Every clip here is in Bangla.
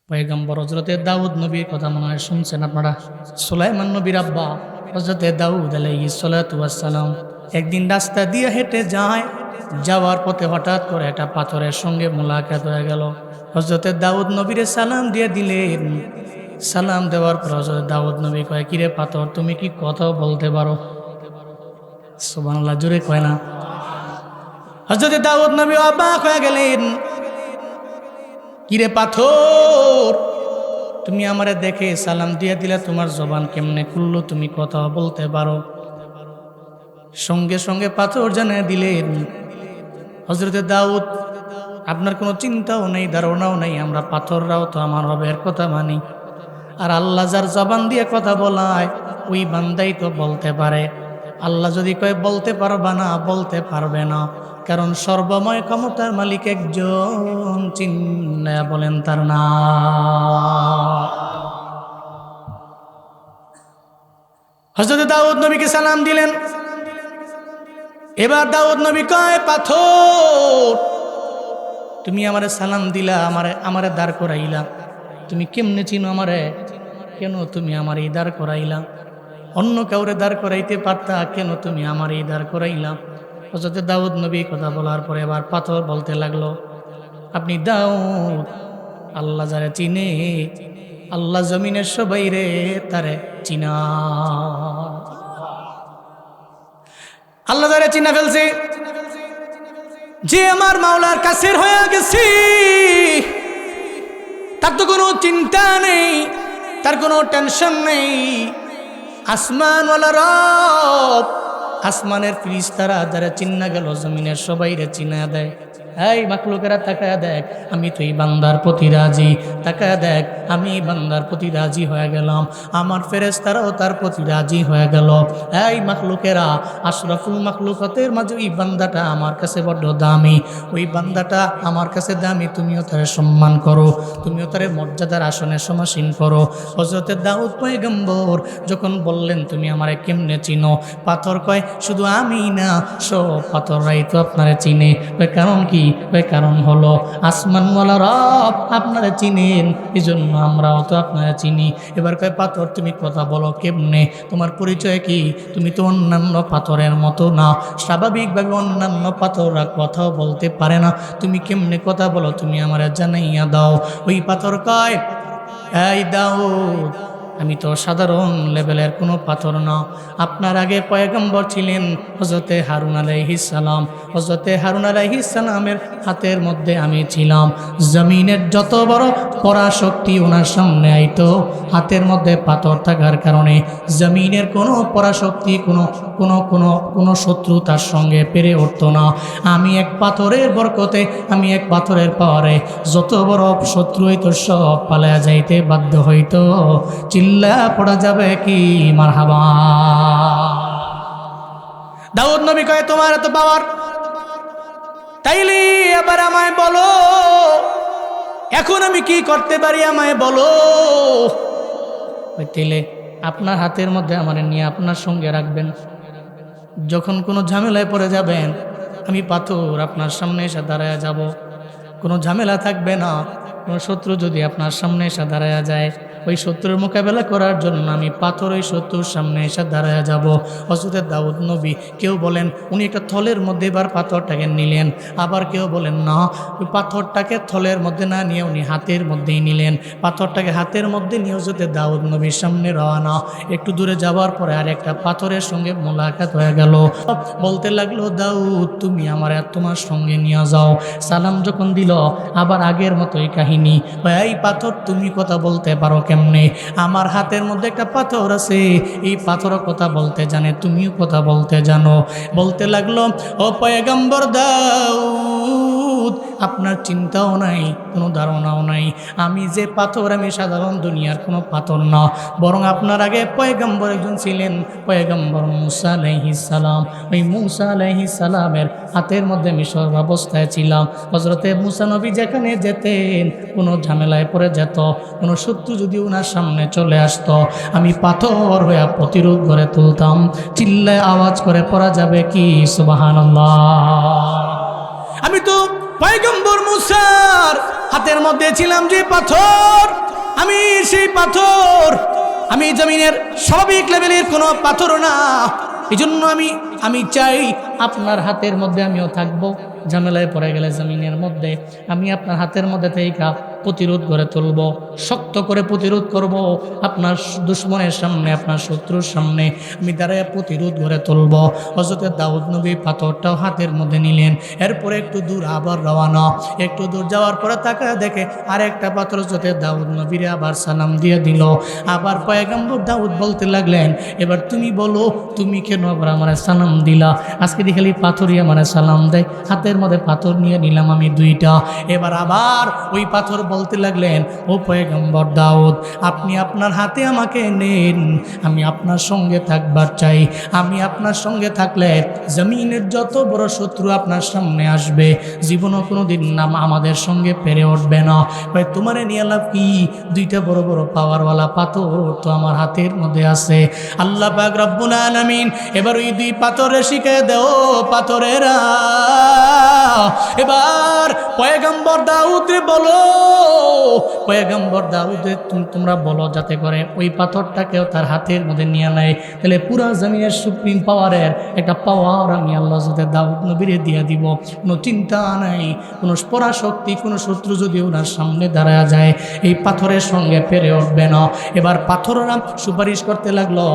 পয়গম্বর হযরতে দাউদ নবীর কথা মনে হয় শুনছেন আপনারা। সুলাইমান নবীর আব্বা হযরতে দাউদ আলাইহিস সালাতু ওয়াস সালাম একদিন রাস্তা দিয়ে হেঁটে যায়, যাওয়ার পথে হঠাৎ করে একটা পাথরের সঙ্গে মোলাকাত হয়ে গেল। হযরতে দাউদ নবীরে সালাম দিয়ে দিলেন। সালাম দেওয়ার পর হযরত দাউদ নবী কয়, কিরে পাথর, তুমি কি কথা বলতে পারো? সুবহানাল্লাহ, জোরে কয় না। হযরতে দাউদ নবী অবাক হয়ে গেলেন, কিরে পাথর, তুমি আমারে দেখে সালাম দিয়ে দিলে, তোমার জবান কেমনে খুললো, তুমি কথা বলতে পারো? সঙ্গে সঙ্গে পাথর জানিয়ে দিলেন, হযরতে দাউদ, আপনার কোনো চিন্তাও নেই, ধারণাও নেই, আমরা পাথররাও তো আমার রবের কথা মানি। আর আল্লাহ যার জবান দিয়ে কথা বলায় ওই বান্দাই তো বলতে পারে। আল্লাহ যদি কয় বলতে পারবা না, বলতে পারবে না, কারণ সর্বময় ক্ষমতার মালিক একজন, চিন্নায়া বলেন তার নাম। হযরত দাউদ নবীকে সালাম দিলেন। এবার দাউদ নবী কয়, পাথর, তুমি আমারে সালাম দিলা, আমারে দাঁড় করাইলা, তুমি কেমনে চিনো আমারে? কেন তুমি আমার এই দাঁড় করাইলা? অন্য কাউরে দাঁড় করাইতে পারতা, কেন তুমি আমার এই দাঁড় করাইলা? হযরত দাউদ নবী কথা বলার পরে এবার পাথর বলতে লাগলো, আপনি দাউদ, আল্লাহ যারে চিনে, আল্লাহ জমিনের সবাই রে তারে চিনা, আল্লাহ যারে চিনা ফেলছে, যে আমার মাওলার কাছের হয়ে গেছে, তার তো কোনো চিন্তা নেই, তার কোনো টেনশন নেই। আসমানওয়ালা রব, আসমানের ফেরেশতারা যারা চিন্না গেল, জমিনের সবাই রে চিনা দেয়। এই মাখলুকেরা তাকায়া দেখ, আমি তো এই বান্দার প্রতি রাজি, তাকায়া দেখ, আমি এই বান্দার প্রতি রাজি হয়ে গেলাম, আমার ফেরেশতারাও তার প্রতি রাজি হয়ে গেল। এই মাখলুকেরা, আশরাফুল মাখলুকাতের মাঝে এই বান্দাটা আমার কাছে বড্ড দামি, ওই বান্দাটা আমার কাছে দামি, তুমিও তারে সম্মান করো, তুমিও তারে মর্যাদার আসনে সমাসীন করো। হযরতে দাউদ পয়গম্বর যখন বললেন, তুমি আমারে কেমনে চিনো? পাথর কয়, শুধু আমি না, সব পাথররাই তো আপনারে চিনে। কারণ কি? কারণ হলো আসমানওয়ালা রব আপনারা চিনেন, এই জন্য আমরাও তো আপনারা চিনি। এবার কয়, পাথর তুমি কথা বলো কেমনে? তোমার পরিচয় কি? তুমি তো অন্যান্য পাথরের মতো না, স্বাভাবিকভাবে অন্যান্য পাথররা কথাও বলতে পারে না, তুমি কেমনে কথা বলো? তুমি আমারে জানাইয়া দাও। ওই পাথর কয়, এই দাউদ, আমি তো সাধারণ লেভেলের কোনো পাথর না, আপনার আগে পয়গম্বর ছিলেন হযরতে হারুন আলাইহিস সালাম, হযরতে হারুন আলাইহিস সালামের হাতের মধ্যে আমি ছিলাম। জমিনের যত বড় পরাশক্তি ওনার সামনে আইতো, হাতের মধ্যে পাথর থাকার কারণে জমিনের কোনো পরাশক্তি, কোনো শত্রু তার সঙ্গে পেরে উঠত না। আমি এক পাথরের বরকতে, আমি এক পাথরের পাওয়ারে যত বড় শত্রু হইতো সব পালায়া যাইতে বাধ্য হইতো। চিল্লা পড়া যাবে কি মারহাবা? দাউদ নবী কয়, তোমার এত পাওয়ার, তাইলে এবার আমায় বলো, এখন আমি কি করতে পারি, আমায় বলো। তাইলে আপনার হাতের মধ্যে আমার নিয়ে আপনার সঙ্গে রাখবেন, যখন কোনো ঝামেলায় পড়ে যাবেন, আমি পাথর আপনার সামনে এসে দাঁড়ায়া যাব, কোনো ঝামেলা থাকবে না। কোনো শত্রু যদি আপনার সামনে এসে দাঁড়ায়া যায়, ওই শত্রুর মোকাবেলা করার জন্য আমি পাথর ওই শত্রুর সামনে এসে দাঁড়ায়া যাব। হযরত দাউদ নবী, কেউ বলেন উনি একটা থলের মধ্যে এবার পাথরটাকে নিলেন, আবার কেউ বলেন না, ওই পাথরটাকে থলের মধ্যে না নিয়ে উনি হাতের মধ্যেই নিলেন। পাথরটাকে হাতের মধ্যে নিয়ে হযরত দাউদ নবীর সামনে রওনা। একটু দূরে যাওয়ার পরে আর একটা পাথরের সঙ্গে মোলাকাত হয়ে গেল। বলতে লাগলো, দাউদ, তুমি আমার তোমার সঙ্গে নিয়ে যাও। সালাম যখন দিল, আবার আগের মতোই কাহিনী, এই পাথর তুমি কথা বলতে পারো কেমনে? আমার হাতের মধ্যে একটা পাথর আছে, এই পাথরও কথা বলতে জানে, তুমিও কথা বলতে জানো। বলতে লাগলো, ও পয়গম্বর দাউদ, আপনার চিন্তাও নাই, কোনো ধারণাও নাই, আমি যে পাথর, আমি সাধারণ দুনিয়ার কোনো পাথর না, বরং আপনার আগে পয়গম্বর একজন ছিলেন, পয়গম্বর মূসা আলাইহিস সালাম। ওই মূসা আলাইহিস সালামের হাতের মধ্যে আমি সর্বাবস্থায় ছিলাম। হযরতে মূসা নবী যেখানে যেতেন, কোনো ঝামেলায় পড়ে যেত, কোনো শত্রু যদি ওনার সামনে চলে আসতো, আমি পাথর হয়ে প্রতিরোধ করে তুলতাম। চিল্লায় আওয়াজ করে পড়া যাবে কি সুবহানাল্লাহ? আমি তো পয়গম্বর মূসার হাতের মধ্যে ছিলাম যে পাথর, আমি সেই পাথর, আমি জমিনের স্বাভাবিক লেভেলের কোনো পাথর না। এই জন্য আমি চাই আপনার হাতের মধ্যে আমিও থাকবো। ঝামেলায় পড়ে গেলে জমিনের মধ্যে আমি আপনার হাতের মধ্যে থেকে প্রতিরোধ করে তুলব, শক্ত করে প্রতিরোধ করব। আপনার দুশ্মনের সামনে, আপনার শত্রুর সামনে আমি দাঁড়ায় প্রতিরোধ করে তুলব। হযরত দাউদ নবী পাথরটাও হাতের মধ্যে নিলেন। এরপরে একটু দূর আবার রওনা। একটু দূর যাওয়ার পরে তাকায় দেখে আরেকটা পাথর হযরত দাউদ নবীরে আবার সালাম দিয়ে দিল। আবার পয়গম্বর দাউদ বলতে লাগলেন, এবার তুমি বলো, তুমি কেন আবার আমার সালাম দিলা? আজকে খালি পাথরই আমার সালাম দেয়। হাতের মধ্যে পাথর নিয়ে নিলাম আমি দুইটা। এবার আবার ওই পাথর বলতে লাগলেন, ও পয়গম্বর দাউদ, আপনি আপনার হাতে আমাকে নেন, আমি আপনার সঙ্গে থাকবার চাই। আমি আপনার সঙ্গে থাকলে জমিনের যত বড় শত্রু আপনার সামনে আসবে, জীবনও কোনো দিন নাম আমাদের সঙ্গে পেরে উঠবে না। ভাই তোমারে নিয়ে লাভ কি? দুইটা বড় বড় পাওয়ারওয়ালা পাথর তো আমার হাতের মধ্যে আছে। আল্লাহ পাক রব্বুল আলামিন এবার ওই দুই পাথরে শিখে দেও পাথরেরা। এবার পয়গম্বর দাউদে বলো, পয়গম্বর দাউদে তোমরা বলো যাতে করে ওই পাথরটাকেও তার হাতের মধ্যে নিয়ে নেয়। তাহলে পুরা জমিনের সুপ্রিম পাওয়ারের একটা পাওয়ার আমি আল্লাহ যাতে দাউদ নবীরে দিয়ে দিব। কোনো চিন্তা নাই, কোনো পরাশক্তি, কোনো শত্রু যদি ওনার সামনে দাঁড়ায় যায় এই পাথরের সঙ্গে পেরে উঠবে না। এবার পাথররা সুপারিশ করতে লাগলো,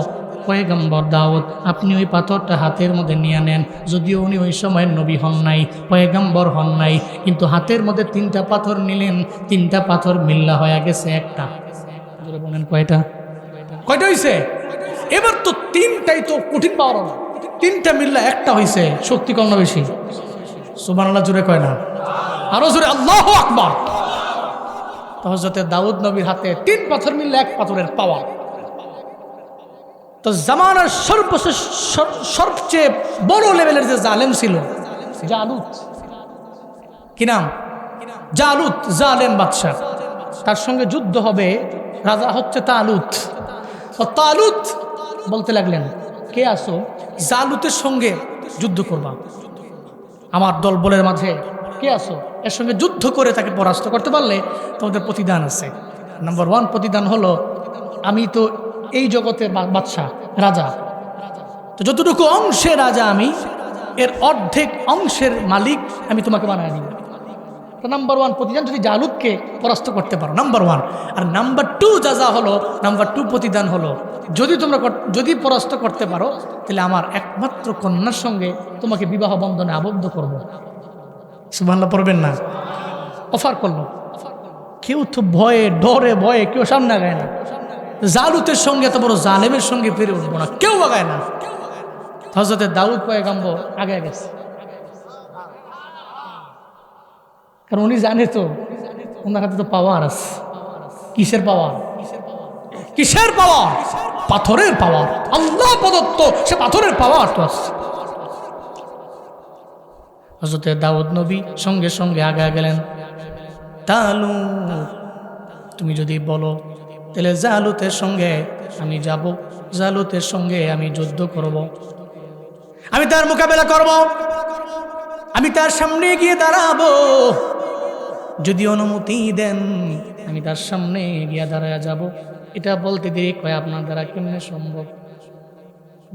পয়গম্বর দাউদ আপনি ওই পাথরটা হাতের মধ্যে নিয়ে নেন। যদিও উনি ওই সময় নবী হন নাই, পয়গম্বর হন নাই, কিন্তু হাতের মধ্যে তিনটা পাথর নিলেন। তিনটা পাথর মিল্লা হয়ে গেছে একটা। বলেন কয়টা? কয়টা হয়েছে? এবার তো তিনটাই তো কঠিন পাওয়ার না, তিনটা মিল্লা একটা হয়েছে। শক্তি কম না বেশি? সুবহানাল্লাহ জোরে কয় না? আরো জোরে আল্লাহু আকবার। তো হযরত দাউদ নবীর হাতে তিন পাথর মিললে এক পাথরের পাওয়ার। তো জামানার সবচেয়ে বড় লেভেলের যে জালেম ছিল জালুত, কি নাম? জালুত, জালেম বাদশা। তার সঙ্গে যুদ্ধ হবে, রাজা হচ্ছে তালুত। তালুত বলতে লাগলেন, কে আসো জালুতের সঙ্গে যুদ্ধ করবা? আমার দল বলের মাঝে কে আসো? এর সঙ্গে যুদ্ধ করে তাকে পরাস্ত করতে পারলে তোমাদের প্রতিদান আছে। নাম্বার 1 প্রতিদান হলো, আমি তো এই জগতের বাদশা, রাজা, তো যতটুকু অংশে রাজা আমি, এর অর্ধেক অংশের মালিক আমি তোমাকে বানায় দিব। তো নাম্বার 1 প্রতিদান, যদি জালুতকে পরাস্ত করতে পারো, নাম্বার 1। আর নাম্বার 2 যা হলো, নাম্বার 2 প্রতিদান হলো, যদি পরাস্ত করতে পারো তাহলে আমার একমাত্র কন্যার সঙ্গে তোমাকে বিবাহ বন্ধনে আবদ্ধ করব। সুবহানাল্লাহ পড়বেন না? অফার করলো। কেউ তো ভয়ে ডরে ভয়ে কেউ সামনে আগায় না। জালুতের সঙ্গে এত বড় জালেমের সঙ্গে পেরে উঠবো না, কেউ আগায় না। হযরত দাউদ পয়গম্বর আগে গেছে, কারণ উনি জানে তো ওনার হাতে তো পাওয়ার আছে। কিসের পাওয়ার? কিসের পাওয়ার? পাথরের পাওয়ার। আল্লাহ প্রদত্ত সে পাথরের পাওয়ার তো আছে। হযরত দাউদ নবী সঙ্গে সঙ্গে আগে গেলেন। তালুত তুমি যদি বলো তাহলে জালুতের সঙ্গে আমি যাব, জালুতের সঙ্গে আমি যুদ্ধ করব, আমি তার মোকাবেলা করব, আমি তার সামনে গিয়ে দাঁড়াবো। যদি অনুমতি দেন আমি তার সামনে গিয়ে দাঁড়ায় যাব। এটা বলতে দেরি কয় আপনার দ্বারা কেমনে সম্ভব?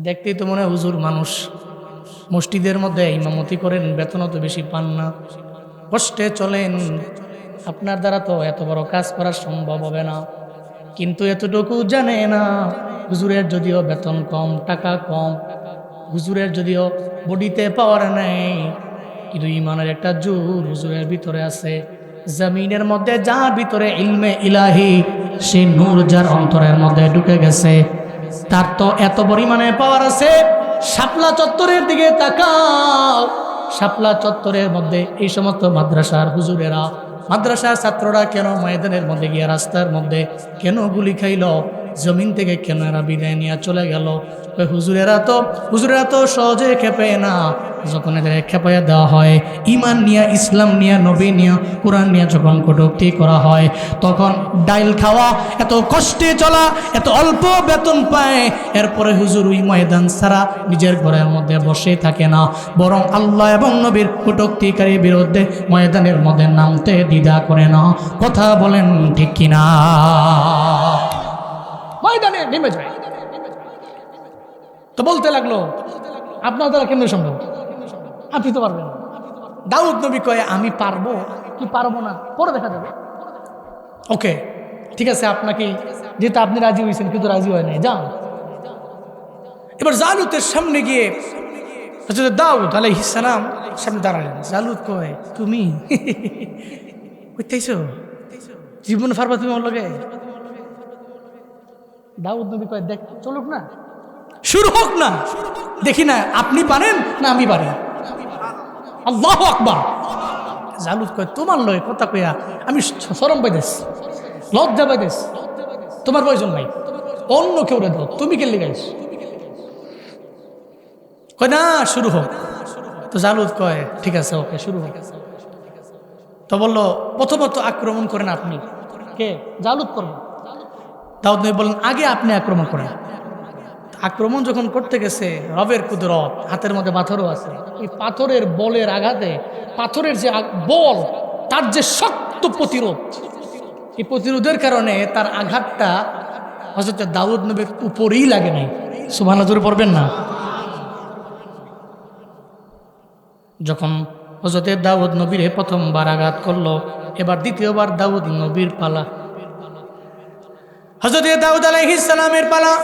দেখতেই তো মনে হয় হুজুর মানুষ, মসজিদের মধ্যে ইমামতি করেন, বেতনও তো বেশি পান না, কষ্টে চলেন, আপনার দ্বারা তো এত বড় কাজ করা সম্ভব হবে না। কিন্তু এতটুকু জানে না, হুজুরের যদিও বেতন কম, টাকা কম, হুজুরের যদিও বডিতে পাওয়ার নেই, কিন্তু ইমানের একটা জোর হুজুরের ভিতরে আছে। জমিনের মধ্যে যার ভিতরে ইলমে ইলাহি, সে নূর যার অন্তরের মধ্যে ঢুকে গেছে, তার তো এত পরিমাণে পাওয়ার আছে। শাপলা চত্বরের দিকে তাকাও, শাপলা চত্বরের মধ্যে এই সমস্ত মাদ্রাসার হুজুরেরা, মাদ্রাসার ছাত্ররা কেন ময়দানের মধ্যে গিয়ে রাস্তার মধ্যে কেন গুলি খাইল? জমিন থেকে কেন এরা বিদায় নিয়ে চলে গেল? হুজুরেরা তো সহজে খেপে না। যখন এদের খেপাইয়া দেওয়া হয়, ইমান নিয়ে, ইসলাম নিয়ে, নবী নিয়ে, কোরআন নিয়ে যখন কটূক্তি করা হয়, তখন ডাইল খাওয়া, এত কষ্টে চলা, এত অল্প বেতন পায়, এরপরে হুজুর ওই ময়দান ছাড়া নিজের ঘরের মধ্যে বসে থাকে না, বরং আল্লাহ এবং নবীর কটূক্তিকারীর বিরুদ্ধে ময়দানের মধ্যে নামতে দ্বিধা করে না। কথা বলেন ঠিক কিনা? ময়দানে নেমে যায়। তো বলতে লাগলো, আপনার দ্বারা কেমন সম্ভব? আপনি তো পারবেন না। দাউদ নবী কয়ে, আমি পারবো কি পারবো না পরে দেখা যাবে। ওকে, ঠিক আছে, আপনাকে যেহেতু আপনি রাজি হয়েছেন, কিন্তু রাজি হয় নাই, যান। এবার জালুতের সামনে গিয়ে দাউদ আলাইহিস সালাম সামনে দাঁড়ালেন। জালুত কয়, তুমি বুঝতেইছো জীবন ফারবা তুমি ওর লগে? দাউদ নবী কয়, দেখ চলুক না, শুরু হোক না, দেখি না আপনি পারেন না আমি পারি। আল্লাহু আকবার। জালুত কয়, তোমার লয় কথা কইয়া আমি শরম পাইতেছি, লজ্জা পাইতেছি, তোমার প্রয়োজন নাই, অন্য কেউ রে দাও, তুমি কে লিগাইছ? কয় না, শুরু হোক। তো জালুত কয়, ঠিক আছে, ওকে শুরু হোক। তো বললো, প্রথমত আক্রমণ করেন আপনি। কে? জালুত করবো। দাউদ নবী বললেন, আগে আপনি আক্রমণ করেন। আক্রমণ যখন করতে গেছে, রবের কুদরত, হাতের মধ্যে পাথরও আছে, এই পাথরের বলের আঘাতে, পাথরের যে বল, তার যে শক্ত প্রতিরোধ, এই প্রতিরোধের কারণে তার আঘাতটা হযরত দাউদ নবীর উপরেই লাগে নাই। সুবহানাল্লাহ, জোরে পড়বেন না? যখন হযরত দাউদ নবীরে প্রথমবার আঘাত করলো, এবার দ্বিতীয়বার দাউদ নবীর পালা। হযরত দাউদ আলাইহিস সালামের পালা।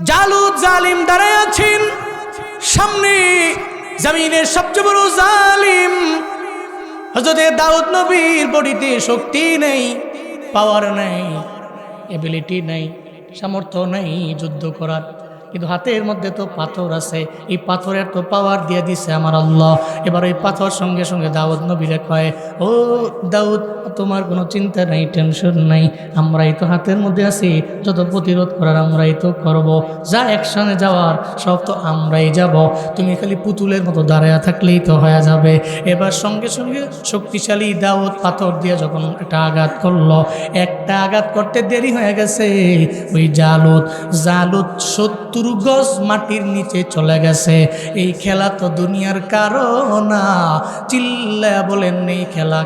জালুত জালিম দাঁড়ায় আছেন সামনে, জমিনের সবচেয়ে বড় জালিম। হযরত দাউদ নবীর বডিতে শক্তি নেই, পাওয়ার নেই, এবিলিটি নেই, সামর্থ্য নেই যুদ্ধ করার, কিন্তু হাতের মধ্যে তো পাথর আছে। এই পাথরের তো পাওয়ার দিয়ে দিছে আমার আল্লাহ। এবার ওই পাথর সঙ্গে সঙ্গে দাউদ নবীরে কয়, ও দাউদ, তোমার কোনো চিন্তা নাই, টেনশন নাই, আমরাই তো হাতের মধ্যে আছি, যত প্রতিরোধ করার আমরাই তো করব, যা অ্যাকশনে যাওয়ার সব তো আমরাই যাব, তুমি খালি পুতুলের মতো দাঁড়ায়া থাকলেই তো হয়ে যাবে। এবার সঙ্গে সঙ্গে শক্তিশালী দাউদ পাথর দিয়ে যখন একটা আঘাত করলো, একটা আঘাত করতে দেরি হয়ে গেছে, ওই জালুত 70 গজ মাটির নিচে চলে গেছে। এই খেলা তো দুনিয়ার কারো না, চিল্লা বলেন এই খেলা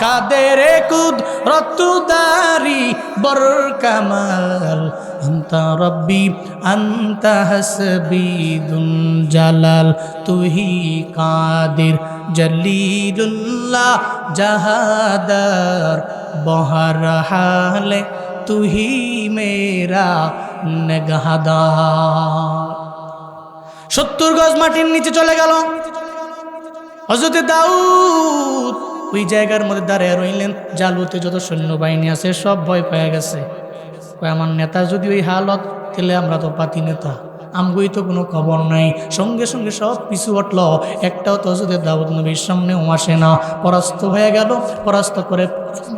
কাদের কুদরতদারি বর কামাল, আন্তা রব্বি আন্তা হাসবি দুন জালাল, তুহি কাদির জলিলুল্লাহ জাহাদার, বহর হালে তুহি মেরা নেগাহাদার। 70 গজ মাটির নিচে চলে গেল। হযরত দাউদ ওই জায়গার মধ্যে দাঁড়িয়ে রইলেন। জালুতে যত সৈন্যবাহিনী আছে সব ভয় পেয়ে গেছে। আমার নেতা যদি ওই হালত, তাহলে আমরা তো পাতি নেতা, আমগোই তো কোনো খবর নাই। সঙ্গে সঙ্গে সব পিছু উঠল, একটাও তো হযরত দাউদ নবীর সামনেও আসে না। পরাস্ত হয়ে গেল।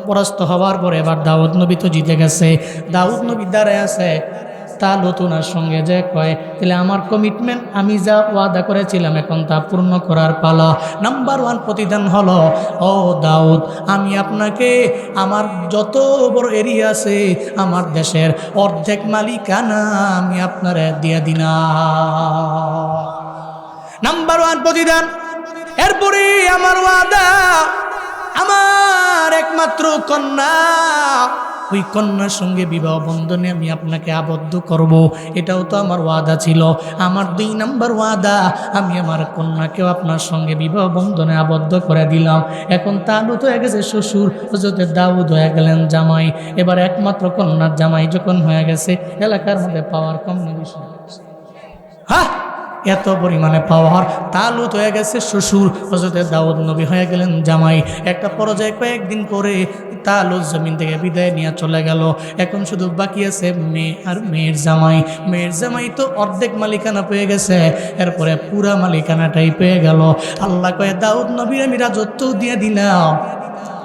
পরাস্ত হওয়ার পরে এবার দাউদ নবী তো জিতে গেছে। দাউদ নবী দাঁড়ায় আছে। তা নতুনার সঙ্গে যে কয়, তাহলে আমার কমিটমেন্ট, আমি যা ওয়াদা করেছিলাম এখন তা পূর্ণ করার পালা। নাম্বার 1 প্রতিদান হলো, ও দাউদ, আমি আপনাকে আমার যত বড় এরিয়া আছে, আমার দেশের অর্ধেক মালিকানা আমি আপনারে দিয়ে দিলাম। নাম্বার 1 প্রতিদান। এরপরে আমার ওয়াদা, আমার একমাত্র কন্যা, ওই কন্যার সঙ্গে বিবাহ বন্ধনে আমি আপনাকে আবদ্ধ করব, এটাও তো আমার ওয়াদা ছিল। আমার 2 নম্বর ওয়াদা, আমি আমার কন্যাকেও আপনার সঙ্গে বিবাহ বন্ধনে আবদ্ধ করে দিলাম। এখন তালুত হয়ে গেছে শ্বশুর, হযরত দাউদ হয়ে গেলেন জামাই। এবার একমাত্র কন্যার জামাই যখন হয়ে গেছে, এলাকার মধ্যে পাওয়ার কম নেই, হ্যাঁ, এত পরিমাণে পাওয়ার। তালুত হয়ে গেছে শ্বশুর, হযরত দাউদ নবী হয়ে গেলেন জামাই। একটা পর্যায়ে কয়েকদিন পরে তালুত জমিন থেকে বিদায় নিয়ে চলে গেল। এখন শুধু বাকি আছে মেয়ে আর মেয়ের জামাই। মেয়ের জামাই তো অর্ধেক মালিকানা পেয়ে গেছে, এরপরে পুরা মালিকানাটাই পেয়ে গেল। আল্লাহ কয়ে দাউদ নবীর আমি রাজত্ব দিয়ে দিলাম,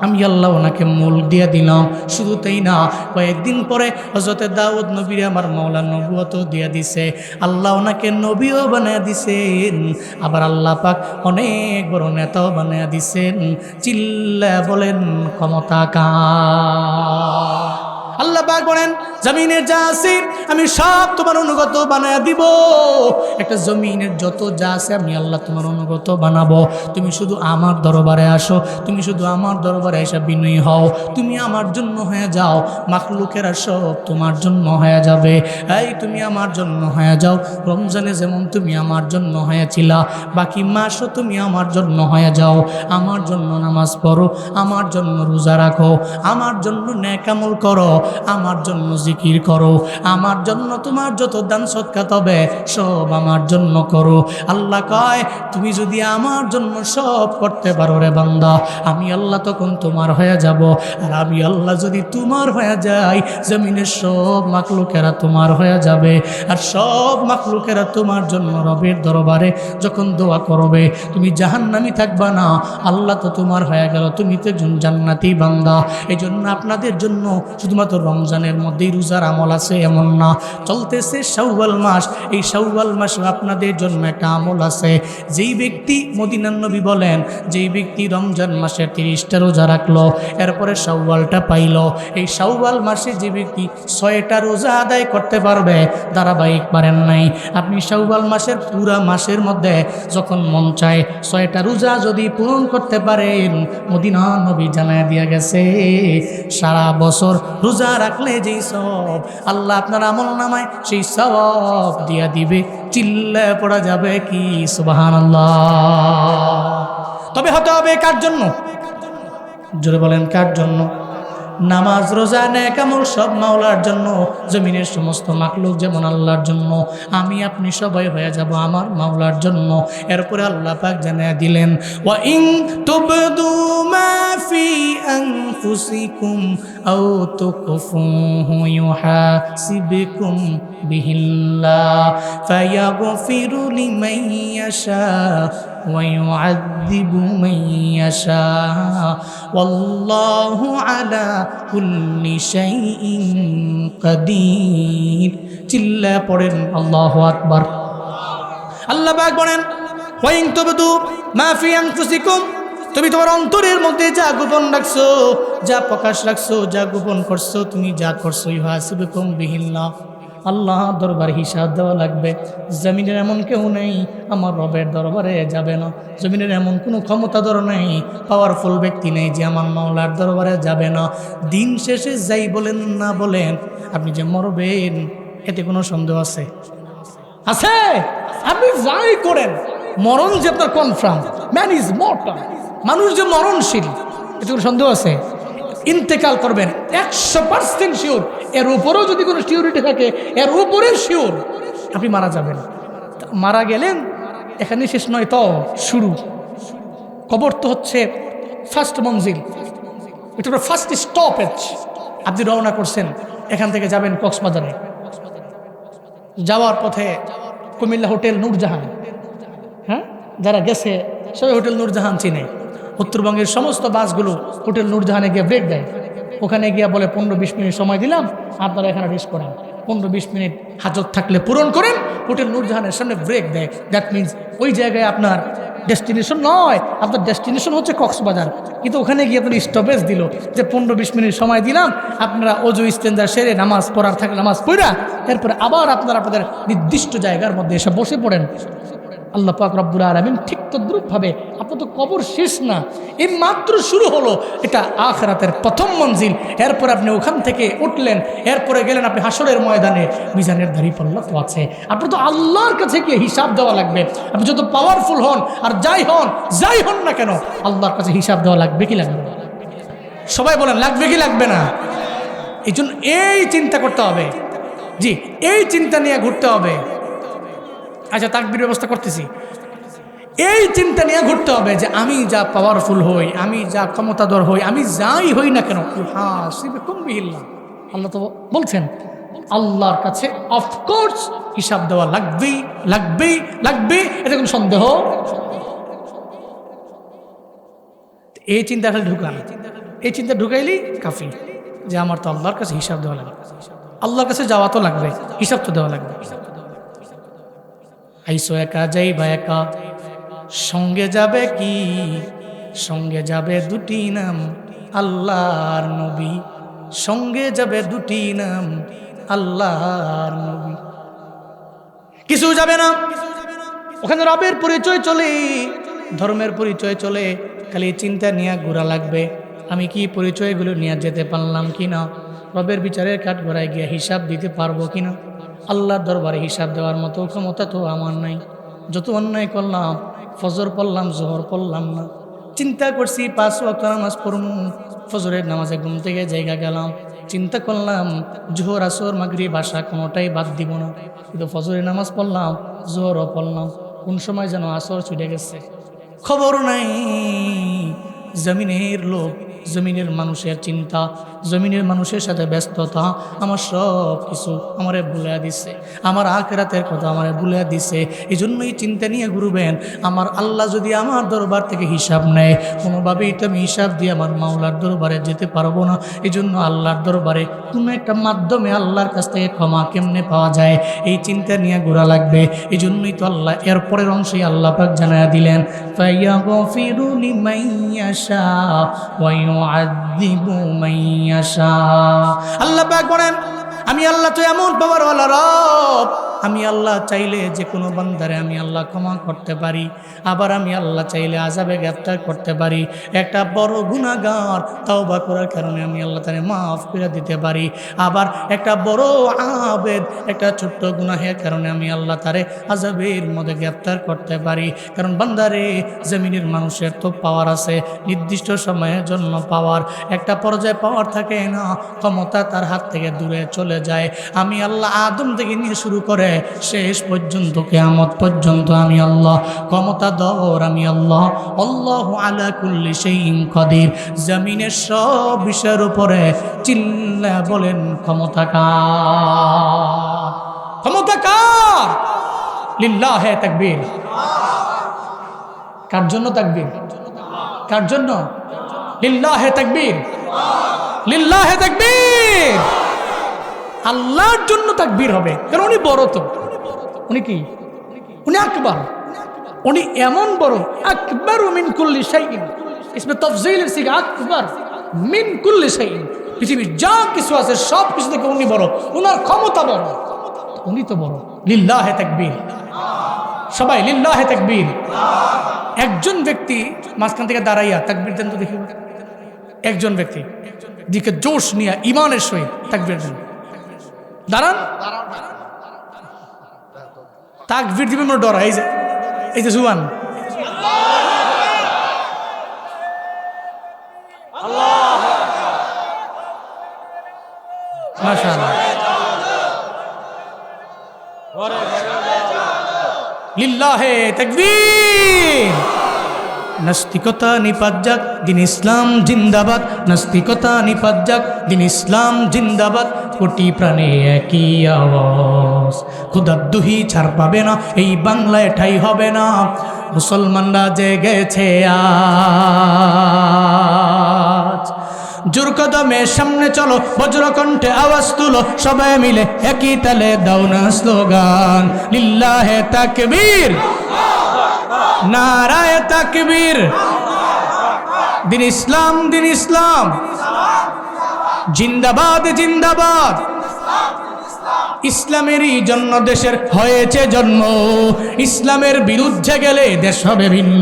আমি আল্লাহ ওনাকে মুল্ক দিয়ে দিলাম। শুধু তাই না, কয়েকদিন পরে হযরতে দাউদ নবীর আমার মাওলা নবুয়তও দিয়ে দিছে। আল্লাহ ওনাকে নবীও বানিয়ে দিছেন, আবার আল্লাহ পাক অনেক বড় নেতাও বানিয়ে দিছেন। চিল্লা বলেন ক্ষমতা কার? আল্লাহ পাক বলেন জমিনের যা আছে আমি সব তোমার অনুগত বানায় দিব। একটা জমিনের যত যা আছে আমি আল্লাহ তোমার অনুগত বানাবো। তুমি শুধু আমার দরবারে আসো, তুমি শুধু আমার দরবারে এসে বিনয়ী হও, তুমি আমার জন্য হয়ে যাও, মাখলুকেরা সব তোমার জন্য হয়ে যাবে। এই তুমি আমার জন্য হয়ে যাও, রমজানে যেমন তুমি আমার জন্য হয়েছিলা, বাকি মাসও তুমি আমার জন্য হয়ে যাও। আমার জন্য নামাজ পড়ো, আমার জন্য রোজা রাখো, আমার জন্য নেক আমল করো, আমার জন্য জিকির করো, আমার জন্য তোমার যত দান সদকা তবে সব আমার জন্য করো। আল্লাহ কয় তুমি যদি আমার জন্য সব করতে পারো রে বান্দা, আমি আল্লাহ তখন তোমার হয়ে যাব। আর আমি আল্লাহ যদি তোমার হয়ে যাই, জমিনের সব মাখলুকেরা তোমার হয়ে যাবে। আর সব মাখলুকেরা তোমার জন্য রবের দরবারে যখন দোয়া করবে, তুমি জাহান্নামী থাকবা না, আল্লাহ তো তোমার হয়ে গেল, তুমি তো একজন জান্নাতি বান্দা। এই জন্য আপনাদের জন্য শুধুমাত্র রমজানের মধ্যেই রোজার আমল আছে এমন না, চলতেছে শাওয়াল মাস, এই শাওয়াল মাসে আপনাদের জন্য একটা আমল আছে। যেই ব্যক্তি, মদিনার নবী বলেন, যেই ব্যক্তি রমজান মাসে 30টা রোজা রাখলো, এরপরে শাওয়ালটা পাইল, এই শাওয়াল মাসে যে ব্যক্তি 6টা রোজা আদায় করতে পারবে, ধারাবাহিক পারেন নাই, আপনি শাওয়াল মাসের পুরা মাসের মধ্যে যখন মন চায় 6টা রোজা যদি পূরণ করতে পারেন, মদিনার নবী জানায় দিয়া গেছে সারা বছর রোজা রাখলে যেই সওয়াব আল্লাহ আপনার আমল নামায় সেই সওয়াব দিয়া দিবে। চিল্লা পড়া যাবে কি সুবহানাল্লাহ? তবে হতে হবে কার জন্য? জোরে বলেন কার জন্য? নামাজ রোজা নেক আমল সব মাওলার জন্য, জমিনের সমস্ত মাখলুক যেমন আল্লাহর জন্য, আমি আপনি সবাই হয়ে যাব আমার মাওলার জন্য। এরপরে আল্লাহ পাক জানিয়ে দিলেন ওয়া ইন তুবদু মা ফি আনফুসিকুম আও তুকফুহু ইউহাসিবকুম বিহিল্লাহ ফায়াগফিরু লিমান ইয়াশা ويعذب من يشاء والله على كل شيء قدير। চিল্লা পড়েন আল্লাহু আকবার। আল্লাহ পাক বলেন ওয়াইন তুবদু মা ফি আনফুসিকুম, তুমি তোমার অন্তরের মধ্যে যা গোপন রাখছো, যা প্রকাশ রাখছো, যা গোপন করছো, তুমি যা করছো, ইউহাসিবকুম বিহিল্লাহ, আল্লাহ দরবার হিসাব দেওয়া লাগবে। জমিনের এমন কেউ নেই আমার রবের দরবারে যাবে না, জমিনের এমন কোনো ক্ষমতাধর নেই, পাওয়ারফুল ব্যক্তি নেই যে আমার মাওলার দরবারে যাবে না। দিন শেষে যাই বলেন না বলেন, আপনি যে মরবেন এতে কোনো সন্দেহ আছে? আছে? আপনি যাই করেন, মরণ যে আপনার কনফার্ম, ম্যান ইজ মর্টাল, মানুষ যে মরণশীল এতে কোনো সন্দেহ আছে? ইন্তেকাল করবেন 100% শিওর, এর উপরেও যদি কোনো সিওরিটি থাকে, এর উপরে শিওর আপনি মারা যাবেন। মারা গেলেন এখানে শেষ নয়, তো শুরু। কবর তো হচ্ছে ফার্স্ট মঞ্জিল, এটা ফার্স্ট স্টপেজ। আপনি রওনা করছেন, এখান থেকে যাবেন কক্সবাজারে, যাওয়ার পথে কুমিল্লা হোটেল নূরজাহান, হ্যাঁ যারা গেছে সবাই হোটেল নূরজাহান চিনে। উত্তরবঙ্গের সমস্ত বাসগুলো হোটেল নূরজাহানে গিয়ে ব্রেক দেয়, ওখানে গিয়ে বলে 15-20 মিনিট সময় দিলাম, আপনারা এখানে রেস্ট করেন, 15-20 মিনিট হাজত থাকলে পূরণ করেন। হোটেল নূরজাহানের সামনে ব্রেক দেয়, দ্যাট মিনস ওই জায়গায় আপনার ডেস্টিনেশন নয়, আপনার ডেস্টিনেশন হচ্ছে কক্সবাজার, কিন্তু ওখানে গিয়ে আপনার স্টপেজ দিল যে 15-20 মিনিট সময় দিলাম, আপনারা অজু ইস্তেঞ্জা সেরে নামাজ পড়ার থাকলে নামাজ পড়া, এরপরে আবার আপনারা আপনাদের নির্দিষ্ট জায়গার মধ্যে এসে বসে পড়েন। আল্লাহ পাক রব্বুল আলামিন ঠিক তদ্রূপভাবে আপনার তো কবর শেষ না, এই মাত্র শুরু হলো, এটা আখিরাতের প্রথম মঞ্জিল। এরপর আপনি ওখান থেকে উঠলেন, এরপরে গেলেন আপনি হাসরের ময়দানে, মিজানের দাঁড়িপাল্লা তো আছে, আপনার তো আল্লাহর কাছে গিয়ে হিসাব দেওয়া লাগবে। আপনি যত পাওয়ারফুল হন আর যাই হন না কেন, আল্লাহর কাছে হিসাব দেওয়া লাগবে কি লাগবে? সবাই বলেন লাগবে কি লাগবে না? এই জন্য এই চিন্তা করতে হবে, জি এই চিন্তা নিয়ে ঘুরতে হবে। আচ্ছা তাকবীর ব্যবস্থা করতেছি, এই চিন্তা নিয়ে ঘুরতে হবে যে আমি যা পাওয়ারফুল হই, আমি যা ক্ষমতাধর হই, আমি যাই হই না কেন, আল্লাহ তো বলছেন আল্লাহর কাছে অফকোর্স হিসাব দেওয়া লাগবেই লাগবেই লাগবে, এটা কোনো সন্দেহ। এই চিন্তা খালি ঢুকান, এই চিন্তা ঢুকাইলেই কাফি যে আমার তো আল্লাহর কাছে হিসাব দেওয়া লাগবে, আল্লাহর কাছে যাওয়া তো লাগবে, হিসাব তো দেওয়া লাগবে। আইসো একা যাইবা একা, সঙ্গে যাবে কি, সঙ্গে যাবে দুটি নাম আল্লাহর নবী, সঙ্গে যাবে দুটি নাম আল্লাহর নবী। কিছু যাবে না, ওখানে রবের পরিচয় চলে, ধর্মের পরিচয় চলে, খালি চিন্তা নিয়ে ঘোরা লাগবে আমি কি পরিচয়গুলো নিয়ে যেতে পারলাম কিনা, রবের বিচারের কাঠ গড়ায় গিয়ে হিসাব দিতে পারবো কিনা। আল্লাহর দরবারে হিসাব দেওয়ার মতো ক্ষমতা তো আমার নাই। যত অন্যায় করলাম, ফজর পড়লাম জোহর পড়লাম না, চিন্তা করছি 5 ওয়াক্ত নামাজ পড়ব, ফজরের নামাজে ঘুম থেকে জায়গা গেলাম, চিন্তা করলাম জোহর আসর মাগরিব আশা কোনোটাই বাদ দিব না, কিন্তু ফজরের নামাজ পড়লাম জোহরও পড়লাম, কোন সময় যেন আসর ছুটে গেছে খবর নাই। জমিনের লোক, জমিনের মানুষের চিন্তা, জমিনের মানুষের সাথে ব্যস্ততা আমার সব কিছু আমারে ভুলে দিছে, আমার আখিরাতের কথা আমারে ভুলে দিছে। এই জন্যই চিন্তা নিয়ে ঘুরবেন। আমার আল্লাহ যদি আমার দরবার থেকে হিসাব নেয়, কোনোভাবেই তো আমি হিসাব দিয়ে আমার মাওলার দরবারে যেতে পারবো না। এই জন্য আল্লাহর দরবারে কোনো একটা মাধ্যমে আল্লাহর কাছ থেকে ক্ষমা কেমনে পাওয়া যায়, এই চিন্তা নিয়ে ঘোরা লাগবে। এই জন্যই তো আল্লাহ এর পরের অংশে আল্লাহ পাক জানায়া দিলেন, ফায়াগফিরু লিমান ইয়াশা ওয়া ইউআযযিবু মান ইয়াশা। আল্লাহ পাক বলেন আমি আল্লাহ তো এমন পাওয়ারওয়ালা রব, আমি আল্লাহ চাইলে যে কোনো বান্দারে আমি আল্লাহ ক্ষমা করতে পারি, আবার আমি আল্লাহ চাইলে আযাবে গ্রেফতার করতে পারি। একটা বড় গুনাহগার তওবা করার কারণে আমি আল্লাহ তারে মাফ করে দিতে পারি, আবার একটা বড় আবেদ একটা ছোট্ট গুনাহের কারণে আমি আল্লাহ তারে আযাবের মধ্যে গ্রেফতার করতে পারি। কারণ বান্দারে জমিনের মানুষের তো পাওয়ার আছে, নির্দিষ্ট সময়ের জন্য পাওয়ার, একটা পর্যায়ে পাওয়ার থাকে না, ক্ষমতা তার হাত থেকে দূরে চলে যায়। আমি আল্লাহ আদম থেকে নিয়ে শুরু করে শেষ পর্যন্ত কিয়ামত পর্যন্ত আমি আল্লাহ ক্ষমতাধর, আমি আল্লাহ। আল্লাহু আলা কুল্লি শাইইন কাদির। জমিনের সব বিষয়ের উপরে চিল্লা বলেন ক্ষমতা কার? ক্ষমতা কার? লিল্লাহে তাকবীর। কার জন্য তাকবীর? কার জন্য? লিল্লাহে তাকবীর, লিল্লাহে তাকবীর। আল্লাহর জন্য তাকবীর হবে, কারণ উনি বড়, তো উনি কি? উনি আকবার, উনি এমন বড়। আকবার মিন কুল্লি শাইইন, ইসমে তাফযীলের সিগা আকবার মিন কুল্লি শাইইন। পৃথিবীর যা কিছু আছে সব কিছু থেকে উনি বড়, উনার ক্ষমতা বড়, উনি তো বড়। লিল্লাহে তাকবীর, সবাই লিল্লাহে তাকবীর। একজন ব্যক্তি মাঝখান থেকে দাঁড়াইয়া তাকবীর দেন তো দেখি। একজন ব্যক্তি দিকে জোশ নিয়ে ইমানের সহিত তাকবীর দেন। দাঁড়ান, তাকবীর দিবেন মনে ডরা। এই যে জুয়ান, মাশাআল্লাহ, লিল্লাহে তাকবীর। নাস্তিকতা নিপাত যাক, দিন ইসলাম জিন্দাবাদ। নাস্তিকতা নিপাত যাক, দিন ইসলাম জিন্দাবাদ। কোটি প্রাণে একই আওয়াজ, খোদার দুহি ছাড় পাবে না, এই বাংলায় ঠাই হবে না। মুসলমানরা জেগেছে আজ, জোর কদমে সামনে চলো, বজ্রকণ্ঠে আওয়াজ তুলো, সবাই মিলে একই তালে দাও না স্লোগান, লিল্লাহে তাকবীর, নারায়ে তাকবীর। দিন ইসলাম, দিন ইসলাম জিন্দাবাদ, জিন্দাবাদ। ইসলামেরই জন্য দেশের হয়েছে জন্ম, ইসলামের বিরুদ্ধে গেলে দেশ হবে ভিন্ন।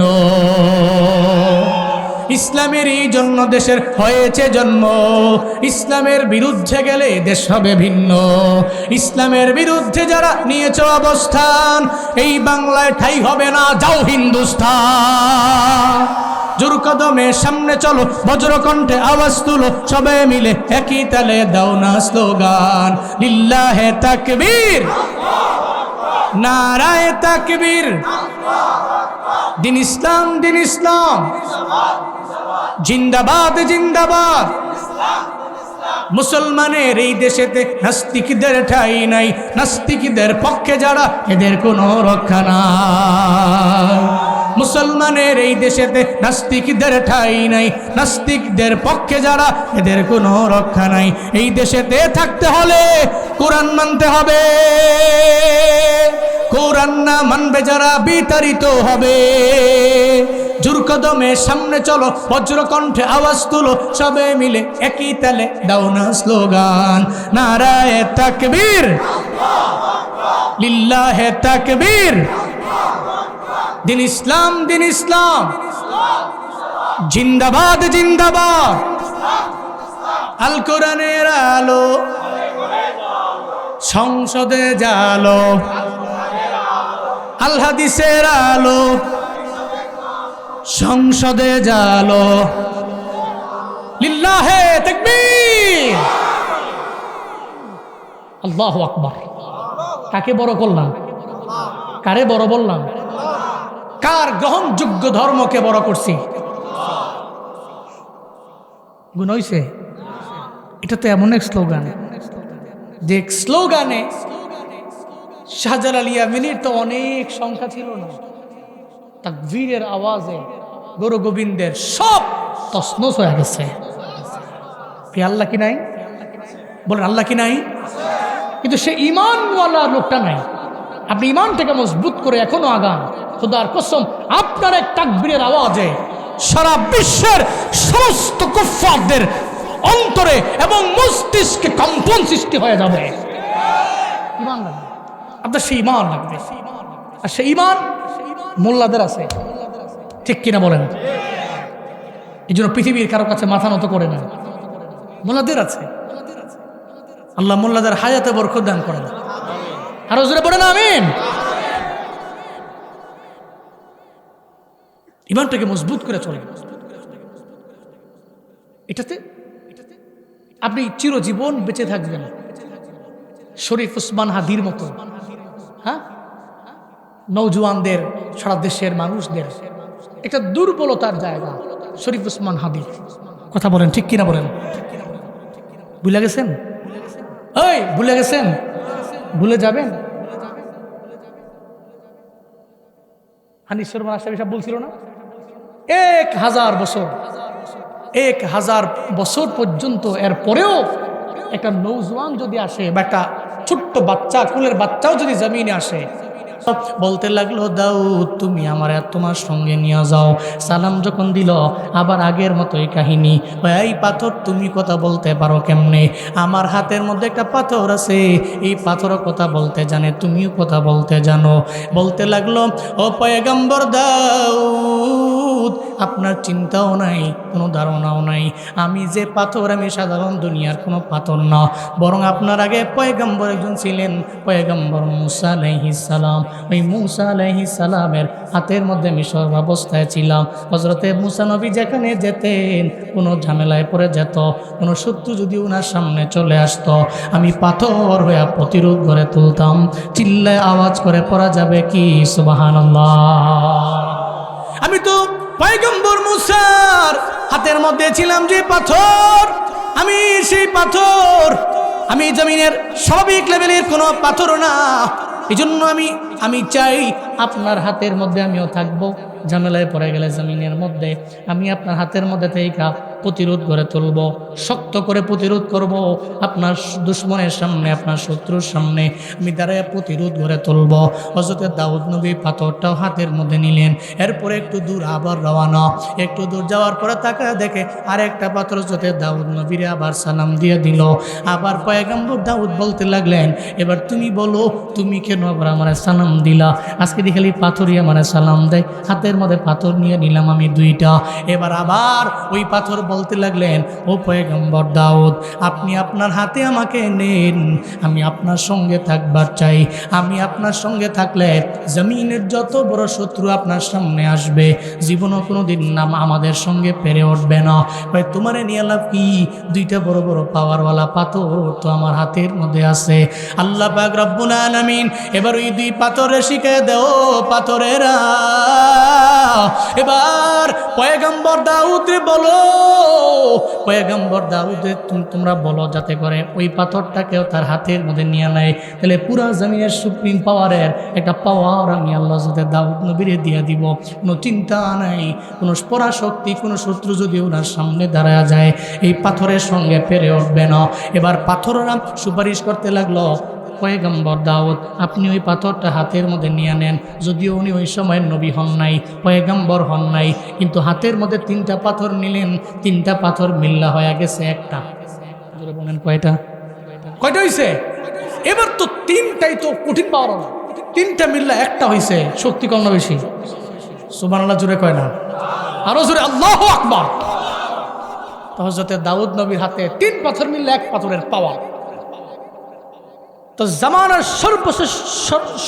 ইসলামেরই জন্য দেশের হয়েছে জন্ম, ইসলামের বিরুদ্ধে গেলে দেশ হবে ভিন্ন। ইসলামের বিরুদ্ধে যারা নিয়েছ অবস্থান, এই বাংলায় ঠাই হবে না, যাও হিন্দুস্তান। জোর কদমে সামনে চলো, বজ্রকণ্ঠে আওয়াজ তুলো, সবাই মিলে একই তালে দাও না স্লোগান, লিল্লাহে তাকবীর, নারায়ে তাকবীর। দিন ইসলাম, দিন ইসলাম, জিন্দাবাদ, জিন্দাবাদ। মুসলমানের এই দেশেতে নাস্তিকদের ঠাঁই নাই, নাস্তিকদের পক্ষে যারা এদের কোনো রক্ষা নাই। মুসলমানের এই দেশেতে নাস্তিকদের ঠাঁই নাই, নাস্তিকদের পক্ষে যারা এদের কোনো রক্ষা নাই। এই দেশেতে থাকতে হলে কোরআন মানতে হবে, কোরআন না মানবে যারা বিতাড়িত হবে। জোর কদমে সামনে চলো, বজ্রকণ্ঠে আওয়াজ তুলো, সবে মিলে একই তালে দাও না স্লোগান, নারায়ে তাকবীর, লিল্লাহে তাকবীর। দিন ইসলাম, দিন ইসলাম, জিন্দাবাদ, জিন্দাবাদ। আল কোরআনের আলো সংসদে জালো, আল হাদিসের আলো সংসদে জালো, লিল্লাহে তাকবীর, আল্লাহু আকবার। কাকে বড় করলাম? কারে বড় বললাম? কার গ্রহণযোগ্য ধর্মকে বড় করছি? গুণ হইছে? এটা তো এমন এক স্লোগান, যে স্লোগানে শাহজালাল ইয়ামিনীর তো অনেক সংখ্যা ছিল না, তাকবীরের আওয়াজে গুরু গোবিন্দের সব তছনছ হয়ে গেছে। আল্লাহ কি নাই? বলেন আল্লাহ কি নাই? কিন্তু সে ঈমানওয়ালা লোকটা নাই। আপনি ঈমানটাকে মজবুত করে এখনো আগান, খোদার কসম আপনার এক তাকবীরের আওয়াজে সারা বিশ্বের সমস্ত কুফফারদের অন্তরে এবং মস্তিষ্কে কম্পন সৃষ্টি হয়ে যাবে। ঈমান লাগবে আপনার, সেই ঈমান লাগবে। আর সেই ঈমান মোল্লাদের আছে, ঠিক কিনা বলেন? এই জন্য পৃথিবীর কারো কাছে মাথা নত করে না, মোল্লাদের আছে। আল্লাহ মোল্লাদের হায়াতে বরকত দান করেন। আরো জোরে পড়েন আমিন। ঈমানটাকে মজবুত করে চলেন, এটাতে আপনি চিরজীবন বেঁচে থাকবেন শরীফ উসমান হাদির মতো। হ্যাঁ, নওজোয়ানদের, সারা দেশের মানুষদের একটা দুর্বলতার জায়গা শরীফ উসমান হাদি। কথা বলেন ঠিক কিনা বলেন? ভুলে গেছেন? ওই ভুলে গেছেন? ভুলে যাবেন? হানিফ শর্মা আশরাফি সাহেব বলছিল না, 1000 বছর, 1000 বছর পর্যন্ত এর পরেও একটা নওজোয়ান যদি আসে বা একটা ছোট্ট বাচ্চা, কুলের বাচ্চাও যদি জমিনে আসে, বলতে লাগলো দাউদ তুমি আমার তোমার সঙ্গে নিয়ে যাও। সালাম যখন দিল আবার আগের মতোই কাহিনী, এই পাথর তুমি কথা বলতে পারো কেমনে? আমার হাতের মধ্যে একটা পাথর আছে, এই পাথর কথা বলতে জানে, তুমিও কথা বলতে জানো। বলতে লাগলো ও পয়গম্বর দাউদ, আপনার চিন্তাও নাই, কোনো ধারণাও নাই, আমি যে পাথর আমি সাধারণ দুনিয়ার কোনো পাথর না, বরং আপনার আগে পয়গম্বর একজন ছিলেন, পয়গম্বর মুসা আলাইহিস সালাম। ওই মুসা আলাইহিস সালামের হাতের মধ্যে আমি সর্বাবস্থায় ছিলাম। হযরতে মুসা নবী যেখানে যেতেন, কোনো ঝামেলায় পড়ে যেত, কোনো শত্রু যদি ওনার সামনে চলে আসতো, আমি পাথর হয়ে প্রতিরোধ করে তুলতাম। চিল্লায় আওয়াজ করে পড়া যাবে কি সুবহানাল্লাহ? আমি তো পয়গম্বর মুসার হাতের মধ্যে ছিলাম যে পাথর, আমি সেই পাথর, আমি জমিনের স্বাভাবিক লেভেলের কোনো পাথর না। এই জন্য আমি চাই আপনার হাতের মধ্যে আমিও থাকবো। ঝামেলায় পড়ে গেলে জমিনের মধ্যে আমি আপনার হাতের মধ্যে থেকে প্রতিরোধ করে তুলব, শক্ত করে প্রতিরোধ করব। আপনার দুশ্মনের সামনে, আপনার শত্রুর সামনে আমি দাঁড়ায় প্রতিরোধ করে তুলব। হযরত দাউদ নবী পাথরটাও হাতের মধ্যে নিলেন। এরপরে একটু দূর আবার রওনা, একটু দূর যাওয়ার পরে তাকায় দেখে আরেকটা পাথর হযরত দাউদ নবীরে আবার সালাম দিয়ে দিল। আবার পয়গম্বর দাউদ বলতে লাগলেন, এবার তুমি বলো, তুমি কেন আবার আমার সালাম দিলা? আজকে খালি পাথরই আমার সালাম দেয়। হাতের মধ্যে পাথর নিয়ে নিলাম আমি 2টা। এবার আবার ওই পাথর বলতে লাগলেন, ও পয়গম্বর দাউদ, আপনি আপনার হাতে আমাকে নেন, আমি আপনার সঙ্গে থাকবার চাই। আমি আপনার সঙ্গে থাকলে জমিনের যত বড় শত্রু আপনার সামনে আসবে, জীবনও কোনো দিন নাম আমাদের সঙ্গে পেরে উঠবে না। ভাই তোমারে নিয়ে লাভ কি? দুইটা বড় বড় পাওয়ারওয়ালা পাথর তো আমার হাতের মধ্যে আছে। আল্লাহ পাক রব্বুল আলামিন এবার ওই দুই পাথরে শিখে দেও পাথরেরা। এবার পয়গম্বর দাউদে বলো, পয়গম্বর দাউদে তোমরা বলো যাতে করে ওই পাথরটাকেও তার হাতের মধ্যে নিয়ে নেয়। তাহলে পুরা জমিনের সুপ্রিম পাওয়ারের একটা পাওয়ার আমি আল্লাহ যাতে দাউদ নবীরে দিয়ে দিব। কোনো চিন্তা নাই, কোনো পরাশক্তি, কোনো শত্রু যদি ওনার সামনে দাঁড়ায় যায়, এই পাথরের সঙ্গে পেরে উঠবে না। এবার পাথররা সুপারিশ করতে লাগলো, পয়গম্বর দাউদ আপনি ওই পাথরটা হাতের মধ্যে নিয়ে নেন। যদিও উনি ওই সময় নবী হন নাই, পয়গম্বর হন নাই, কিন্তু হাতের মধ্যে তিনটা পাথর নিলেন, তিনটা পাথর মিল্লা হয়ে গেছে একটা। বলেন কয়টা? কয়টা হয়েছে? এবার তো তিনটাই তো কঠিন পাওয়ার না, তিনটা মিল্লা একটা হয়েছে, শক্তি কম না বেশি? সুবহানাল্লাহ জোরে কয় না? আরো জোরে আল্লাহু আকবার। তো হযরত দাউদ নবীর হাতে তিন পাথর মিললে এক পাথরের পাওয়ার। তো জামানার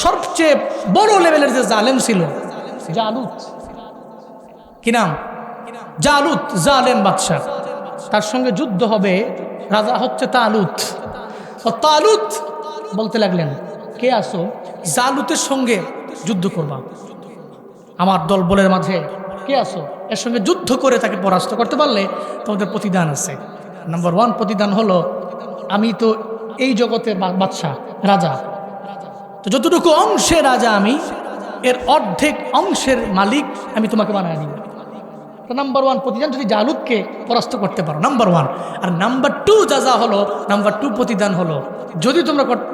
সবচেয়ে বড় লেভেলের যে জালেম ছিল জালুত, কি নাম? জালুত, জালেম বাদশা। তার সঙ্গে যুদ্ধ হবে, রাজা হচ্ছে তালুত। ও তালুত বলতে লাগলেন, কে আসো জালুতের সঙ্গে যুদ্ধ করবা? আমার দল বলের মাঝে কে আসো? এর সঙ্গে যুদ্ধ করে তাকে পরাস্ত করতে পারলে তোমাদের প্রতিদান আছে। নাম্বার 1 প্রতিদান হলো, আমি তো এই জগতের বাদশাহ, রাজা, তো যতটুকু অংশে রাজা আমি, এর অর্ধেক অংশের মালিক আমি তোমাকে বানায় দিব। তো নাম্বার 1 প্রতিদান, যদি জালুতকে পরাস্ত করতে পারো, নাম্বার 1। আর নাম্বার 2 যা হলো, নাম্বার 2 প্রতিদান হলো,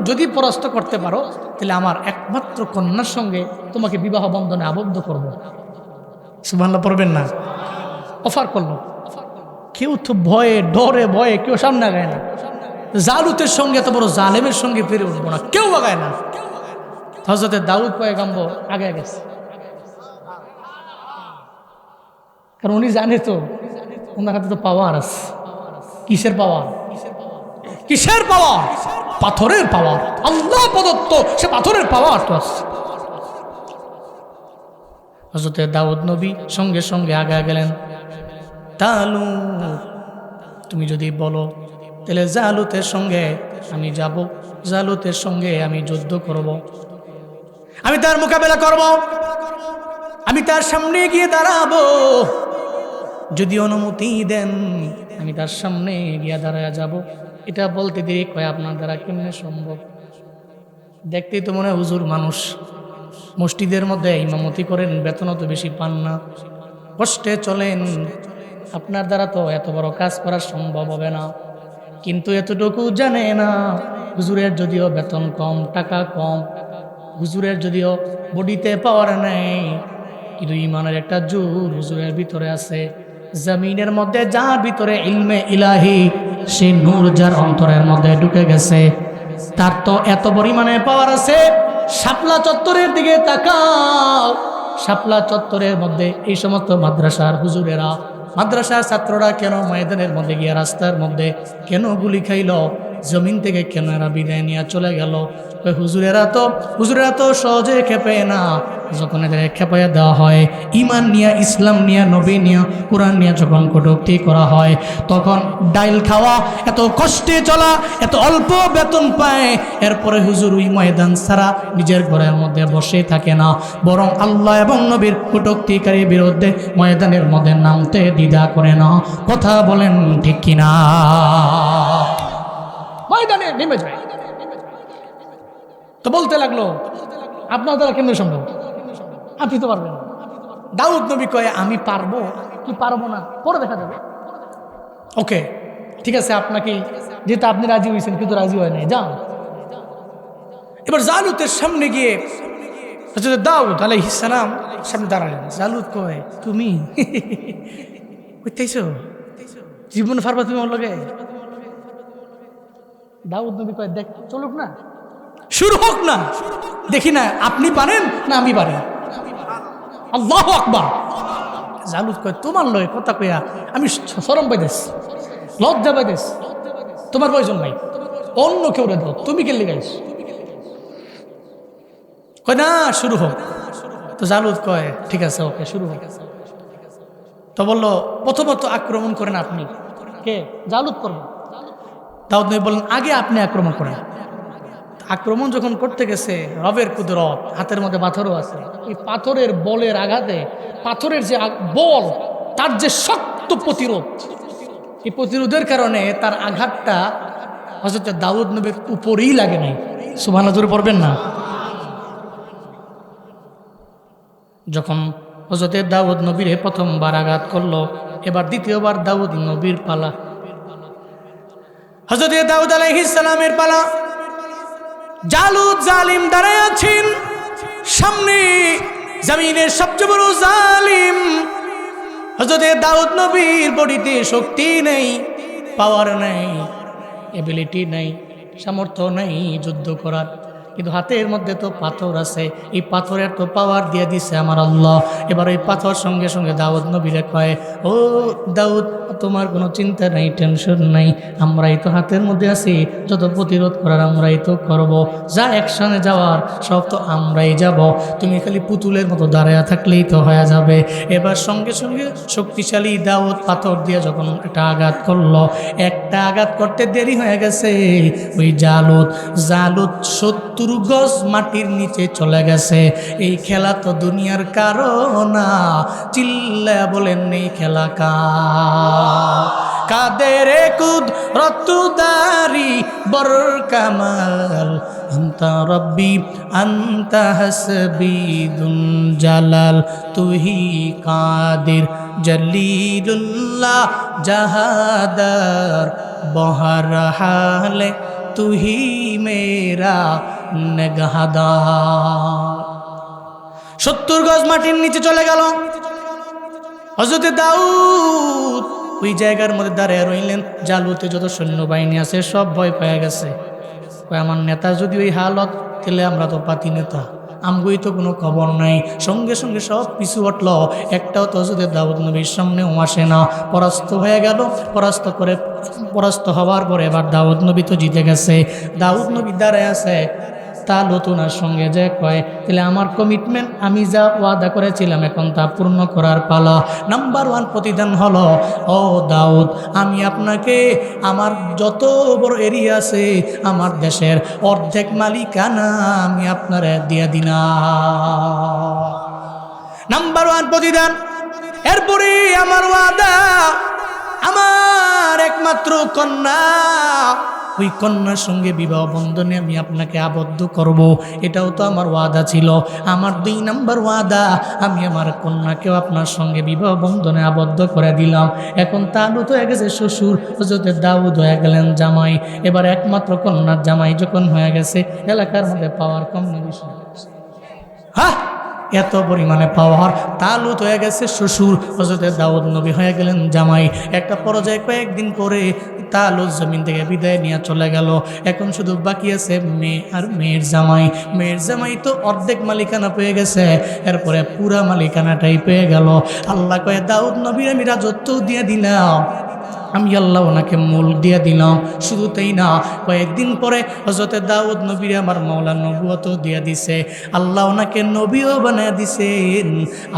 যদি পরাস্ত করতে পারো তাহলে আমার একমাত্র কন্যার সঙ্গে তোমাকে বিবাহ বন্ধনে আবদ্ধ করব। সুবহানাল্লাহ পড়বেন না? অফার করলো। কেউ তো ভয়ে ডরে ভয়ে কেউ সামনে আগায় না। জালুতের সঙ্গে এত বড় জালেমের সঙ্গে পেরে উঠবো না, কেউ আগায় না। হযরত দাউদ পয়গম্বর আগে গেছে, কারণ উনি জানে তো ওনার হাতে তো পাওয়ার আছে। কিসের পাওয়ার? কিসের পাওয়ার? পাথরের পাওয়ার। আল্লাহ প্রদত্ত সে পাথরের পাওয়ার তো আছে। হযরত দাউদ নবী সঙ্গে সঙ্গে আগে গেলেন। তালুত তুমি যদি বলো তাহলে জালুতের সঙ্গে আমি যাব, জালুতের সঙ্গে আমি যুদ্ধ করব, আমি তার মোকাবেলা করব, আমি তার সামনে গিয়ে দাঁড়াবো। যদি অনুমতি দেন আমি তার সামনে গিয়ে দাঁড়ায় যাব। এটা বলতে দেরি কয় আপনার দ্বারা কেমনে সম্ভব? দেখতেই তো মনে হয় হুজুর মানুষ, মসজিদের মধ্যে ইমামতি করেন, বেতনও তো বেশি পান না, কষ্টে চলেন, আপনার দ্বারা তো এত বড় কাজ করা সম্ভব হবে না। কিন্তু এতটুকু জানে না, হুজুরের যদিও বেতন কম, টাকা কম, হুজুরের যদিও বডিতে পাওয়ার নেই, কিন্তু ইমানের একটা জোর হুজুরের ভিতরে আছে। জমিনের মধ্যে যার ভিতরে ইলমে ইলাহি, সে নূর যার অন্তরের মধ্যে ঢুকে গেছে, তার তো এত পরিমাণে পাওয়ার আছে। শাপলা চত্বরের দিকে তাকাও, শাপলা চত্বরের মধ্যে এই সমস্ত মাদ্রাসার হুজুরেরা, মাদ্রাসার ছাত্ররা কেন ময়দানের মধ্যে গিয়ে রাস্তার মধ্যে কেন গুলি খাইল? জমিন থেকে কেন এরা বিদায় নিয়ে চলে গেল? ওই হুজুরেরা তো সহজে খেপে না। যখন এদের খেপাইয়া দেওয়া হয়, ইমান নিয়ে, ইসলাম নিয়ে, নবী নিয়ে, কোরআন নিয়ে যখন কটূক্তি করা হয়, তখন ডাইল খাওয়া, এত কষ্টে চলা, এত অল্প বেতন পায়, এরপরে হুজুর ওই ময়দান ছাড়া নিজের ঘরের মধ্যে বসে থাকে না, বরং আল্লাহ এবং নবীর কটূক্তিকারীর বিরুদ্ধে ময়দানের মধ্যে নামতে দ্বিধা করে না। কথা বলেন ঠিক কিনা? ময়দানে নেমে যায়। তো বলতে লাগলো, আপনার দ্বারা কেমন সম্ভব? আপনি তো পারবেন না। দাউদ নবী কয়ে, আমি পারবো কি পারবো না পরে দেখা যাবে। ওকে ঠিক আছে, আপনাকে যেহেতু আপনি রাজি হয়েছেন, কিন্তু রাজি হয় নাই, যান। এবার জালুতের সামনে গিয়ে দাউদ আলাইহিস সালাম সামনে দাঁড়ালেন। জালুত কয়, তুমি বুঝতেছো জীবন পারবা তুমি ওর লগে? দাউদ নবী কয়, দেখ চলুক না, শুরু হোক না, দেখি না আপনি পারেন না আমি পারি। আল্লাহু আকবার। জালুদ কয় তোমার লয় কথা কইয়া আমি শরম পাইতেছ, লজ্জা পাইতেছ, তোমার প্রয়োজন নাই, অন্য কেউ রে দাও, তুমি কে লেগাইছ? কয় না শুরু হোক। তো জালুদ কয় ঠিক আছে ওকে শুরু হোক। তো বললো প্রথমত আক্রমণ করেন আপনি। কে? জালুদ করবো। দাউদ নবী বললেন আগে আপনি আক্রমণ করেন। আক্রমণ যখন করতে গেছে, রবের কুদরত, হাতের মধ্যে পাথরও আছে, এই পাথরের বলের আঘাতে, পাথরের যে বল, তার যে শক্ত প্রতিরোধ, এই প্রতিরোধের কারণে তার আঘাতটা হযরত দাউদ নবীর উপরেই লাগে নাই। সুবহানাল্লাহ জোরে পড়বেন না? যখন হযরত দাউদ নবীরে প্রথমবার আঘাত করলো, এবার দ্বিতীয়বার দাউদ নবীর পালা, হযরত দাউদ আলাইহিস সালামের পালা। জালুদ জালিম দাঁড়ায় আছেন সামনে, জমিনের সবচেয়ে বড় জালিম। হযরত দাউদ নবীর বডিতে শক্তি নেই, পাওয়ার নেই, এবিলিটি নেই, সামর্থ্য নেই যুদ্ধ করার, কিন্তু হাতের মধ্যে তো পাথর আছে, এই পাথরের তো পাওয়ার দিয়ে দিছে আমার আল্লাহ। এবার ওই পাথর সঙ্গে সঙ্গে দাউদ নবীরে কয়, ও দাউদ তোমার কোনো চিন্তা নাই, টেনশন নাই, আমরাই তো হাতের মধ্যে আছি, যত প্রতিরোধ করার আমরাই তো করব, যা অ্যাকশনে যাওয়ার সব তো আমরাই যাব, তুমি খালি পুতুলের মতো দাঁড়ায় থাকলেই তো হয়ে যাবে। এবার সঙ্গে সঙ্গে শক্তিশালী দাউদ পাথর দিয়ে যখন একটা আঘাত করলো, একটা আঘাত করতে দেরি হয়ে গেছে, ওই জালুদ 70 গজ মাটির নিচে চলে গেছে। এই খেলা তো দুনিয়ার কারো না, চিল্লা বলেন এই খেলা কাদের কুদরতদারি বর কামাল, আন্তা রব্বি আন্তা হাসবি দুন জালাল, তুহি কাদির জলিলুল্লাহ জাহাদার, বহর হালে তুহি মেরা নেগাহাদার। 70 গজ মাটির নিচে চলে গেল। হযরত দাউদ ওই জায়গার মধ্যে দাঁড়িয়ে রইলেন। জালুতে যত সৈন্যবাহিনী আছে সব ভয় পেয়ে গেছে। আমার নেতা যদি ওই হালত, তাহলে আমরা তো পাতি নেতা, আমগোই তো কোনো খবর নাই। সঙ্গে সঙ্গে সব পিছু উঠল, একটাও তো হযরত দাউদ নবীর সামনেও আসে না, পরাস্ত হয়ে গেল। পরাস্ত হওয়ার পরে এবার দাউদ নবী তো জিতে গেছে। দাউদ নবী দাঁড়ায় আছে, তালুত ওনার সঙ্গে যে কয়, তাহলে আমার কমিটমেন্ট, আমি যা ওয়াদা করেছিলাম এখন তা পূর্ণ করার পালা। নাম্বার 1 প্রতিদান হলো, ও দাউদ আমি আপনাকে আমার যত বড় এরিয়া আছে, আমার দেশের অর্ধেক মালিকানা আমি আপনারে দিয়ে দিলাম। নাম্বার 1 প্রতিদান। এরপরে আমার ওয়াদা, আমার একমাত্র কন্যা, ওই কন্যার সঙ্গে বিবাহ বন্ধনে আমি আপনাকে আবদ্ধ করব, এটাও তো আমার ওয়াদা ছিল। আমার 2 নম্বর ওয়াদা, আমি আমার কন্যাকেও আপনার সঙ্গে বিবাহ বন্ধনে আবদ্ধ করে দিলাম। এখন তালুত হয়ে গেছে শ্বশুর, হযরত দাউদ হয়ে গেলেন জামাই। এবার একমাত্র কন্যার জামাই যখন হয়ে গেছে, এলাকার মধ্যে পাওয়ার কম না বেশি? হ্যাঁ, এত পরিমাণে পাওয়ার। তালুত হয়ে গেছে শ্বশুর, হযরত দাউদ নবী হয়ে গেলেন জামাই। একটা পর্যায়ে কয়েকদিন পরে তালুত জমিন থেকে বিদায় নিয়ে চলে গেল। এখন শুধু বাকি আছে মেয়ে আর মেয়ের জামাই। মেয়ের জামাই তো অর্ধেক মালিকানা পেয়ে গেছে, এরপরে পুরা মালিকানাটাই পেয়ে গেল। আল্লাহ কয়ে দাউদ নবীর আমি রাজত্ব দিয়ে দিলাম, আমি আল্লাহ ওনাকে মূল দিয়ে দিলাম। শুধু তাই না, কয়েকদিন পরে হযরত দাউদ নবীর আমার মাওলা নবুয়তও দিয়ে দিছে। আল্লাহ ওনাকে নবীও বানিয়ে দিছেন,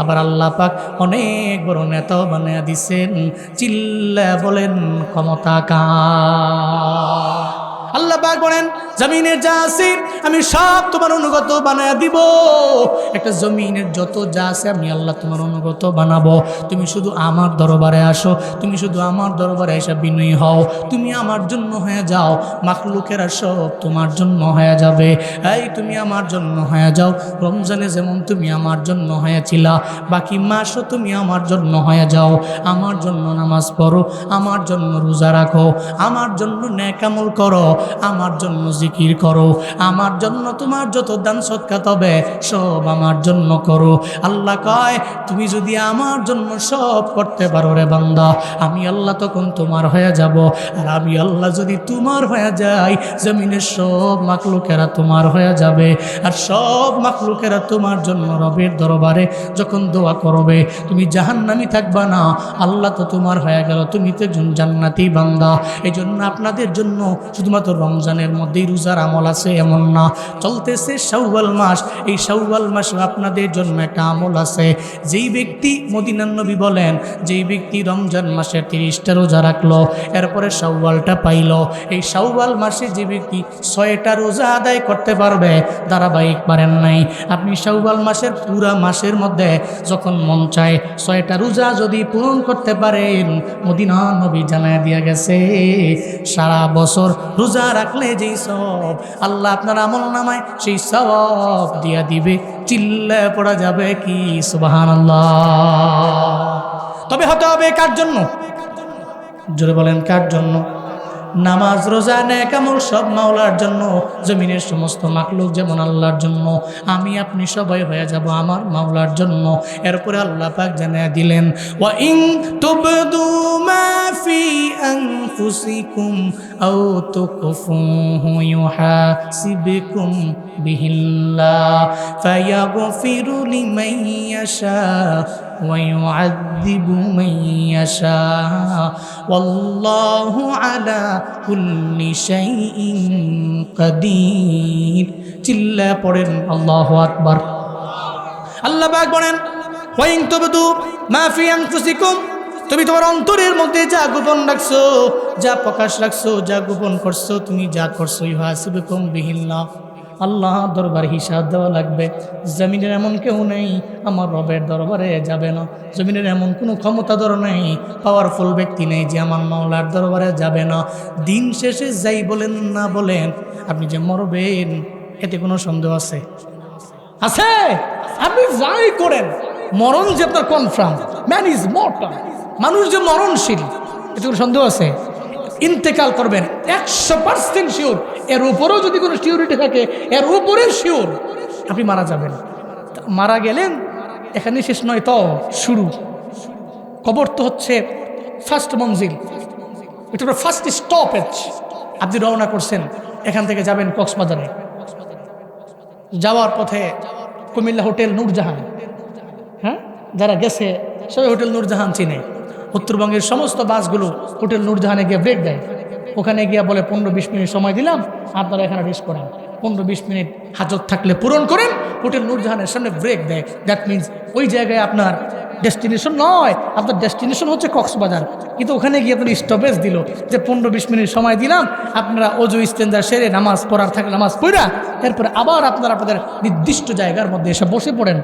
আবার আল্লাহ পাক অনেক বড় নেতাও বানিয়ে দিছেন। চিল্লা বলেন ক্ষমতা কার? আল্লাহ পাক বলেন, জমিনের যা আছে আমি সব তোমার অনুগত বানায় দিব। একটা জমিনের যত যা আছে আমি আল্লাহ তোমার অনুগত বানাবো। তুমি শুধু আমার দরবারে আসো, তুমি শুধু আমার দরবারে এসে বিনয়ী হও, তুমি আমার জন্য হয়ে যাও, মাখলুকেরা সব তোমার জন্য হয়ে যাবে। এই তুমি আমার জন্য হয়ে যাও। রমজানে যেমন তুমি আমার জন্য হয়েছিলা, বাকি মাসও তুমি আমার জন্য হয়ে যাও। আমার জন্য নামাজ পড়ো, আমার জন্য রোজা রাখো, আমার জন্য নেক আমল করো, আমার জন্য জিকির করো, আমার আমার জন্য তোমার যত দান সৎকাত হবে সব আমার জন্য করো। আল্লাহ কয় তুমি যদি আমার জন্য সব করতে পারো রে বান্দা, আমি আল্লাহ তখন তোমার হয়ে যাব। আর আমি আল্লাহ যদি তোমার হয়ে যাই, জমিনের সব মাখলুকেরা তোমার হয়ে যাবে। আর সব মাখলুকেরা তোমার জন্য রবের দরবারে যখন দোয়া করবে, তুমি জাহান্নামী থাকবা না, আল্লাহ তো তোমার হয়ে গেল, তুমি তো একজন জান্নাতি বান্দা। এই জন্য আপনাদের জন্য শুধুমাত্র রমজানের মধ্যেই রোজার আমল আছে এমন না, চলতেছে শাওয়াল মাস, এই শাওয়াল মাসে আপনাদের জন্য একটা আমল আছে। যেই ব্যক্তি, মদিনার নবী বলেন, যেই ব্যক্তি রমজান মাসে 30টা রোজা রাখলো, এরপরে শাওয়ালটা পাইল, এই শাওয়াল মাসে যে ব্যক্তি 6টা রোজা আদায় করতে পারবে, ধারাবাহিক পারেন নাই, আপনি শাওয়াল মাসের পুরা মাসের মধ্যে যখন মন চায় 6টা রোজা যদি পূরণ করতে পারেন, মদিনার নবী জানায় দিয়া গেছে সারা বছর রোজা রাখলে যেই সওয়াব আল্লাহ আপনার আমল নামায় সেই সওয়াব দিয়া দিবে। চিল্লা পড়া যাবে কি সুবহানাল্লাহ। তবে হতে হবে কার জন্য? জোরে বলেন কার জন্য? নামাজ, রোজা, নেক আমল সব মাওলার জন্য। জমিনের সমস্ত মাখলুক যেমন আল্লাহর জন্য, আমি আপনি সবাই হয়ে যাব আমার মাওলার জন্য। এরপরে আল্লাহ পাক জানিয়ে দিলেন, ওয়া ইন তুবদু মা ফি আনফুসিকুম আও তুকফুহু ইউহাসিবকুম বিহিল্লাহ ফায়াগফিরু লিমান ইয়াশা ويعذب من يشاء والله على كل شيء قدير। চিল্লা পড়েন আল্লাহু আকবার। আল্লাহ পাক বলেন, ওয়া ইন তুবদু মা ফি আনফুসিকুম, তুমি তোমার অন্তরের মধ্যে যা গোপন রাখছো, যা প্রকাশ রাখছো, যা গোপন করছো, তুমি যা করছো, ইউহাসিবকুম বিহিল্লাহ, আল্লাহ দরবারে হিসাব দেওয়া লাগবে। জমিনের এমন কেউ নেই আমার রবের দরবারে যাবে না, জমিনের এমন কোনো ক্ষমতাধর নেই, পাওয়ারফুল ব্যক্তি নেই যে আমার মাওলার দরবারে যাবে না। দিন শেষে যাই বলেন না বলেন, আপনি যে মরবেন এতে কোনো সন্দেহ আছে? আছে? আপনি যাই করেন, মরণ যে আপনার কনফার্ম, ম্যান ইজ মর্টাল, মানুষ যে মরণশীল এতে কোনো সন্দেহ আছে? ইন্তেকাল করবেন 100% শিওর, এর উপরেও যদি কোনো সিউরিটি থাকে, এর উপরে শিওর আপনি মারা যাবেন। মারা গেলেন এখানে শেষ নয়, তো শুরু। কবর তো হচ্ছে ফার্স্ট মঞ্জিল, এটা ফার্স্ট স্টপেজ। আপনি রওনা করছেন, এখান থেকে যাবেন কক্সবাজারে, যাওয়ার পথে কুমিল্লা হোটেল নূরজাহান, হ্যাঁ যারা গেছে সবাই হোটেল নূরজাহান চিনে। উত্তরবঙ্গের সমস্ত বাসগুলো হোটেল নূরজাহানে গিয়ে ব্রেক দেয়, ওখানে গিয়ে বলে 15-20 মিনিট সময় দিলাম, আপনারা এখানে রেস্ট করেন, 15-20 মিনিট হাজত থাকলে পূরণ করেন। হোটেল নূরজাহানের সামনে ব্রেক দেয়, দ্যাট মিনস ওই জায়গায় আপনার ডেস্টিনেশন নয়, আপনার ডেস্টিনেশন হচ্ছে কক্সবাজার, কিন্তু ওখানে গিয়ে আপনার স্টপেজ দিল যে 15-20 মিনিট সময় দিলাম, আপনারা অজু ইস্তেঞ্জা সেরে নামাজ পড়ার থাকলে নামাজ পড়া, এরপরে আবার আপনারা আপনাদের নির্দিষ্ট জায়গার মধ্যে এসে বসে পড়েন।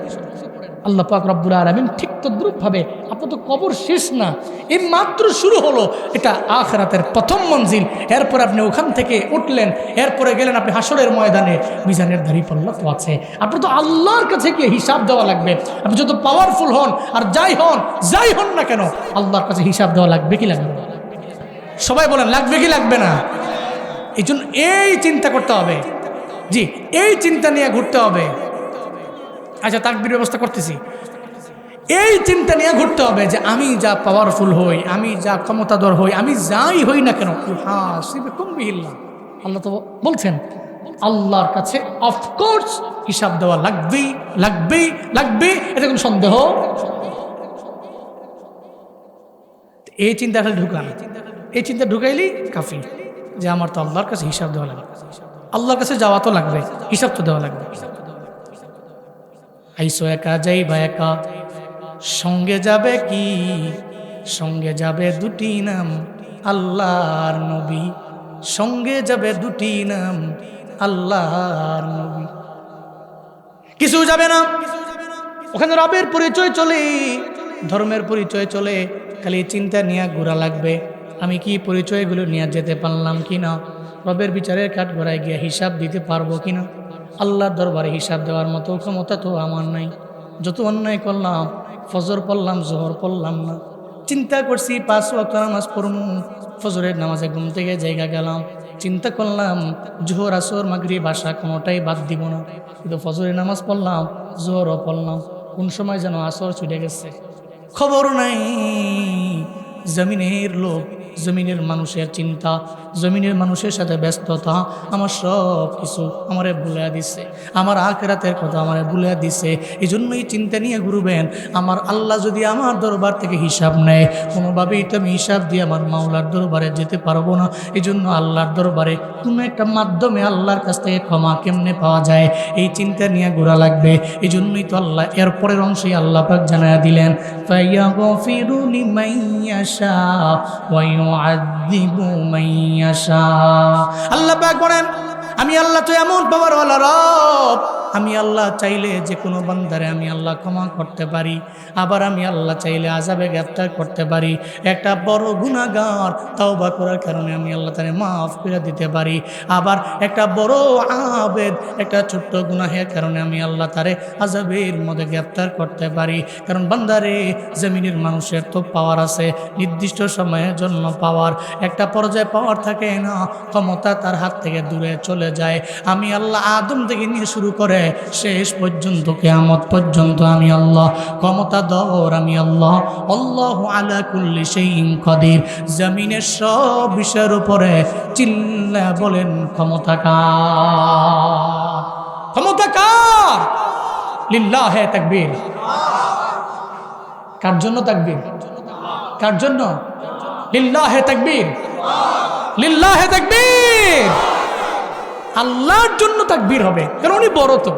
আল্লাহ পাক রব্বুল আলামিন ঠিক তদ্রূপভাবে, আপনার তো কবর শেষ না, এই মাত্র শুরু হলো, এটা আখিরাতের প্রথম মঞ্জিল। এরপরে আপনি ওখান থেকে উঠলেন, এরপরে গেলেন আপনি হাসরের ময়দানে, মিজানের দাঁড়িপাল্লা তো আছে, আপনার তো আল্লাহর কাছে গিয়ে হিসাব দেওয়া লাগবে। আপনি যত পাওয়ারফুল হন আর যাই হন না কেন, আল্লাহর কাছে হিসাব দেওয়া লাগবে কি লাগবে? সবাই বলেন লাগবে কি লাগবে না? এই জন্য এই চিন্তা করতে হবে, জি এই চিন্তা নিয়ে ঘুরতে হবে। আচ্ছা তাকবীর ব্যবস্থা করতেছি, এই চিন্তা নিয়ে ঘুরতে হবে যে আমি যা পাওয়ারফুল হই, আমি যা ক্ষমতাধর হই, আমি যাই হই না কেন, আল্লাহ তো বলছেন আল্লাহর কাছে অফকোর্স হিসাব দেওয়া লাগবেই, এটা কোনো সন্দেহ? এই চিন্তা খালি ঢুকান, এই চিন্তা ঢুকাইলি কাফি, যে আমার তো আল্লাহর কাছে হিসাব দেওয়া লাগবে, আল্লাহর কাছে যাওয়া তো লাগবে, হিসাব তো দেওয়া লাগবে। আইসো একা যাইবা একা, সঙ্গে যাবে কি? সঙ্গে যাবে দুটি নাম আল্লাহর নবী, সঙ্গে যাবে দুটি নাম আল্লাহর নবী। কিছু যাবে না, ওখানে রবের পরিচয় চলে, ধর্মের পরিচয় চলে, খালি চিন্তা নিয়ে ঘোরা লাগবে আমি কি পরিচয়গুলো নিয়ে যেতে পারলাম কিনা, রবের বিচারের কাঠ গড়ায় গিয়ে হিসাব দিতে পারবো কিনা। আল্লাহর দরবারে হিসাব দেওয়ার মতো ক্ষমতা তো আমার নাই। যত অন্যায় করলাম, ফজর পড়লাম, জোহর পড়লাম না, চিন্তা করছি 5 ওয়াক্ত নামাজ পড়মু, ফজরের নামাজে ঘুম থেকে জায়গা গেলাম, চিন্তা করলাম জোহর আসর মাগরিব আশা কোনোটাই বাদ দিব না, কিন্তু ফজরের নামাজ পড়লাম, জোহরও পড়লাম, কোন সময় যেন আসর ছুটে গেছে, খবর নাই। জমিনের লোক, জমিনের মানুষের চিন্তা, জমিনের মানুষের সাথে ব্যস্ততা আমার সব কিছু আমারে ভুলিয়া দিছে, আমার আখিরাতের কথা আমারে ভুলিয়া দিছে। এই জন্যই চিন্তা নিয়ে ঘুরবেন, আমার আল্লাহ যদি আমার দরবার থেকে হিসাব নেয়, কোনোভাবেই তো আমি হিসাব দিয়ে আমার মাওলার দরবারে যেতে পারবো না। এই জন্য আল্লাহর দরবারে কোনো একটা মাধ্যমে আল্লাহর কাছ থেকে ক্ষমা কেমনে পাওয়া যায়, এই চিন্তা নিয়ে ঘোরা লাগবে। এই জন্যই তো আল্লাহ এরপরের অংশেই আল্লাহ পাক জানায়া দিলেন, ফায়াগফিরু লিমান ইয়াশা ওয়া ইউআযযিবু মান ইয়াশা। আল্লাহ পাক বলেন, আমি আল্লাহ তো এমন পাওয়ারওয়ালা রব, আমি আল্লাহ চাইলে যে কোনো বান্দারে আমি আল্লাহ ক্ষমা করতে পারি, আবার আমি আল্লাহ চাইলে আযাবে গ্রেফতার করতে পারি। একটা বড় গুনাহগার তওবা করার কারণে আমি আল্লাহ তারে মাফ করে দিতে পারি, আবার একটা বড় আবেদ একটা ছোট্ট গুনাহের কারণে আমি আল্লাহ তারে আযাবের মধ্যে গ্রেফতার করতে পারি। কারণ বান্দারে, জমিনের মানুষের তো পাওয়ার আছে, নির্দিষ্ট সময়ের জন্য পাওয়ার, একটা পর্যায়ে পাওয়ার থাকে না, ক্ষমতা তার হাত থেকে দূরে চলে যায়। আমি আল্লাহ আদম থেকে নিয়ে শুরু করে শেষ পর্যন্ত কিয়ামত পর্যন্ত আমি আল্লাহ ক্ষমতা দর, আমি আল্লাহ। আল্লাহু আলা কুল্লি শাইইন কাদির। জমিনের সব বিষয়ের উপরে চিল্লা বলেন ক্ষমতা কার? ক্ষমতা কার? লিল্লাহে তাকবীর। কার জন্য তাকবীর? কার জন্য? লিল্লাহে তাকবীর, লিল্লাহে তাকবীর। আল্লাহর জন্য তাকবীর হবে, কারণ উনি বড়। তো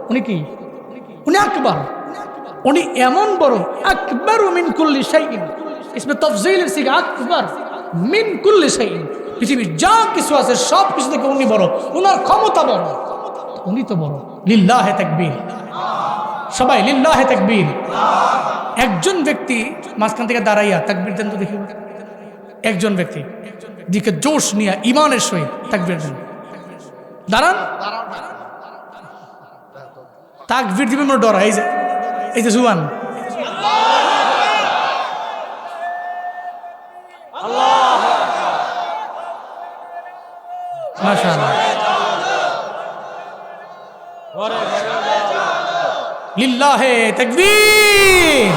উনি কি? উনি আকবার, উনি এমন বড়। আকবার মিন কুল্লি শাইইন, ইসমে তাফযীলের সিগা আকবার মিন কুল্লি শাইইন। পৃথিবীর যা কিছু আছে সব কিছু থেকে উনি বড়, উনার ক্ষমতা বড়, উনি তো বড়। লিল্লাহে তাকবীর। সবাই লিল্লাহে তাকবীর। একজন ব্যক্তি মাঝখান থেকে দাঁড়াইয়া তাকবীর দেন তো দেখি। একজন ব্যক্তি দিকে জোশ নিয়ে ইমানের সহিত তাকবীর দেন। দাঁড়ান, তাকবীর দিবেন ডর। এই যে জুয়ান, মাশাআল্লাহ, লিল্লাহে তাকবীর।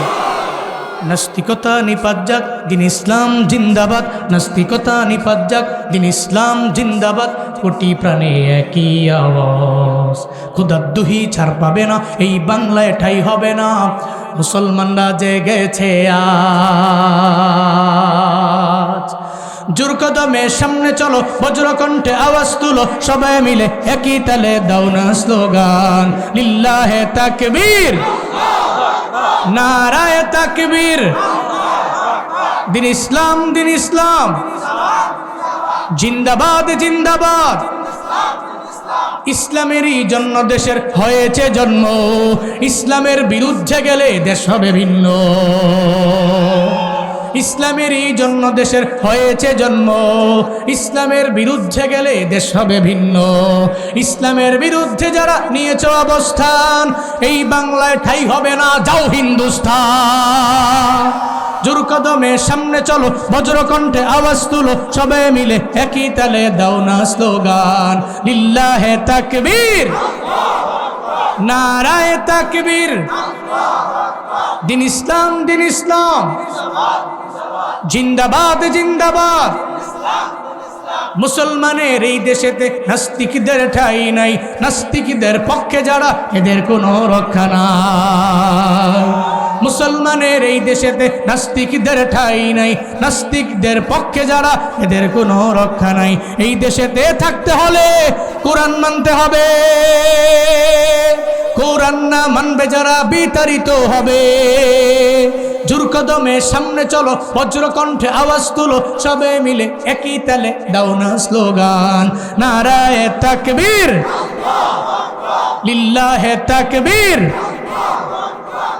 নাস্তিকতা নিপাত যাক, দিন ইসলাম জিন্দাবাদ। নাস্তিকতা নিপাত যাক, দিন ইসলাম জিন্দাবাদ। কোটি প্রাণে একই আওয়াজ, খোদার দুহি ছাড় পাবে না, এই বাংলায় ঠাই হবে না। মুসলমানরা জেগেছে আজ, জোর কদমে সামনে চলো, বজ্রকণ্ঠে আওয়াজ তুলো, সবাই মিলে একই তালে দাও না স্লোগান। লিল্লাহে তাকবীর, নারায়ে তাকবীর। দিন ইসলাম, দিন ইসলাম জিন্দাবাদ, জিন্দাবাদ। ইসলামেরই জন্য দেশের হয়েছে জন্ম, ইসলামের বিরুদ্ধে গেলে দেশ হবে ভিন্ন। ইসলামেরই জন্য দেশের হয়েছে জন্ম, ইসলামের বিরুদ্ধে গেলে দেশ হবে ভিন্ন। ইসলামের বিরুদ্ধে যারা নিয়েছ অবস্থান, এই বাংলায় ঠাই হবে না, যাও হিন্দুস্তান। জোর কদমে সামনে চলো, বজ্রকণ্ঠে আওয়াজ তুলো, সবাই মিলে একই তালে দাও না স্লোগান। লিল্লাহে তাকবীর, নারায়ে তাকবীর। দিন ইসলাম, দিন ইসলাম জিন্দাবাদ, জিন্দাবাদ। মুসলমানের এই দেশেতে নাস্তিকদের ঠাঁই নাই, নাস্তিকদের পক্ষে যারা এদের কোনো রক্ষা নাই। মুসলমানের এই দেশেতে নাস্তিকদের ঠাঁই নাই, নাস্তিকদের পক্ষে যারা এদের কোনো রক্ষা নাই। এই দেশেতে থাকতে হলে কোরআন মানতে হবে, কোরআন না মানবে যারা বিতাড়িত হবে। জোর কদমে সামনে চলো, বজ্রকণ্ঠে আওয়াজ তুলো, সবাই মিলে একই তালে দাও না স্লোগান। নারায়ে তাকবীর, লিল্লাহে তাকবীর।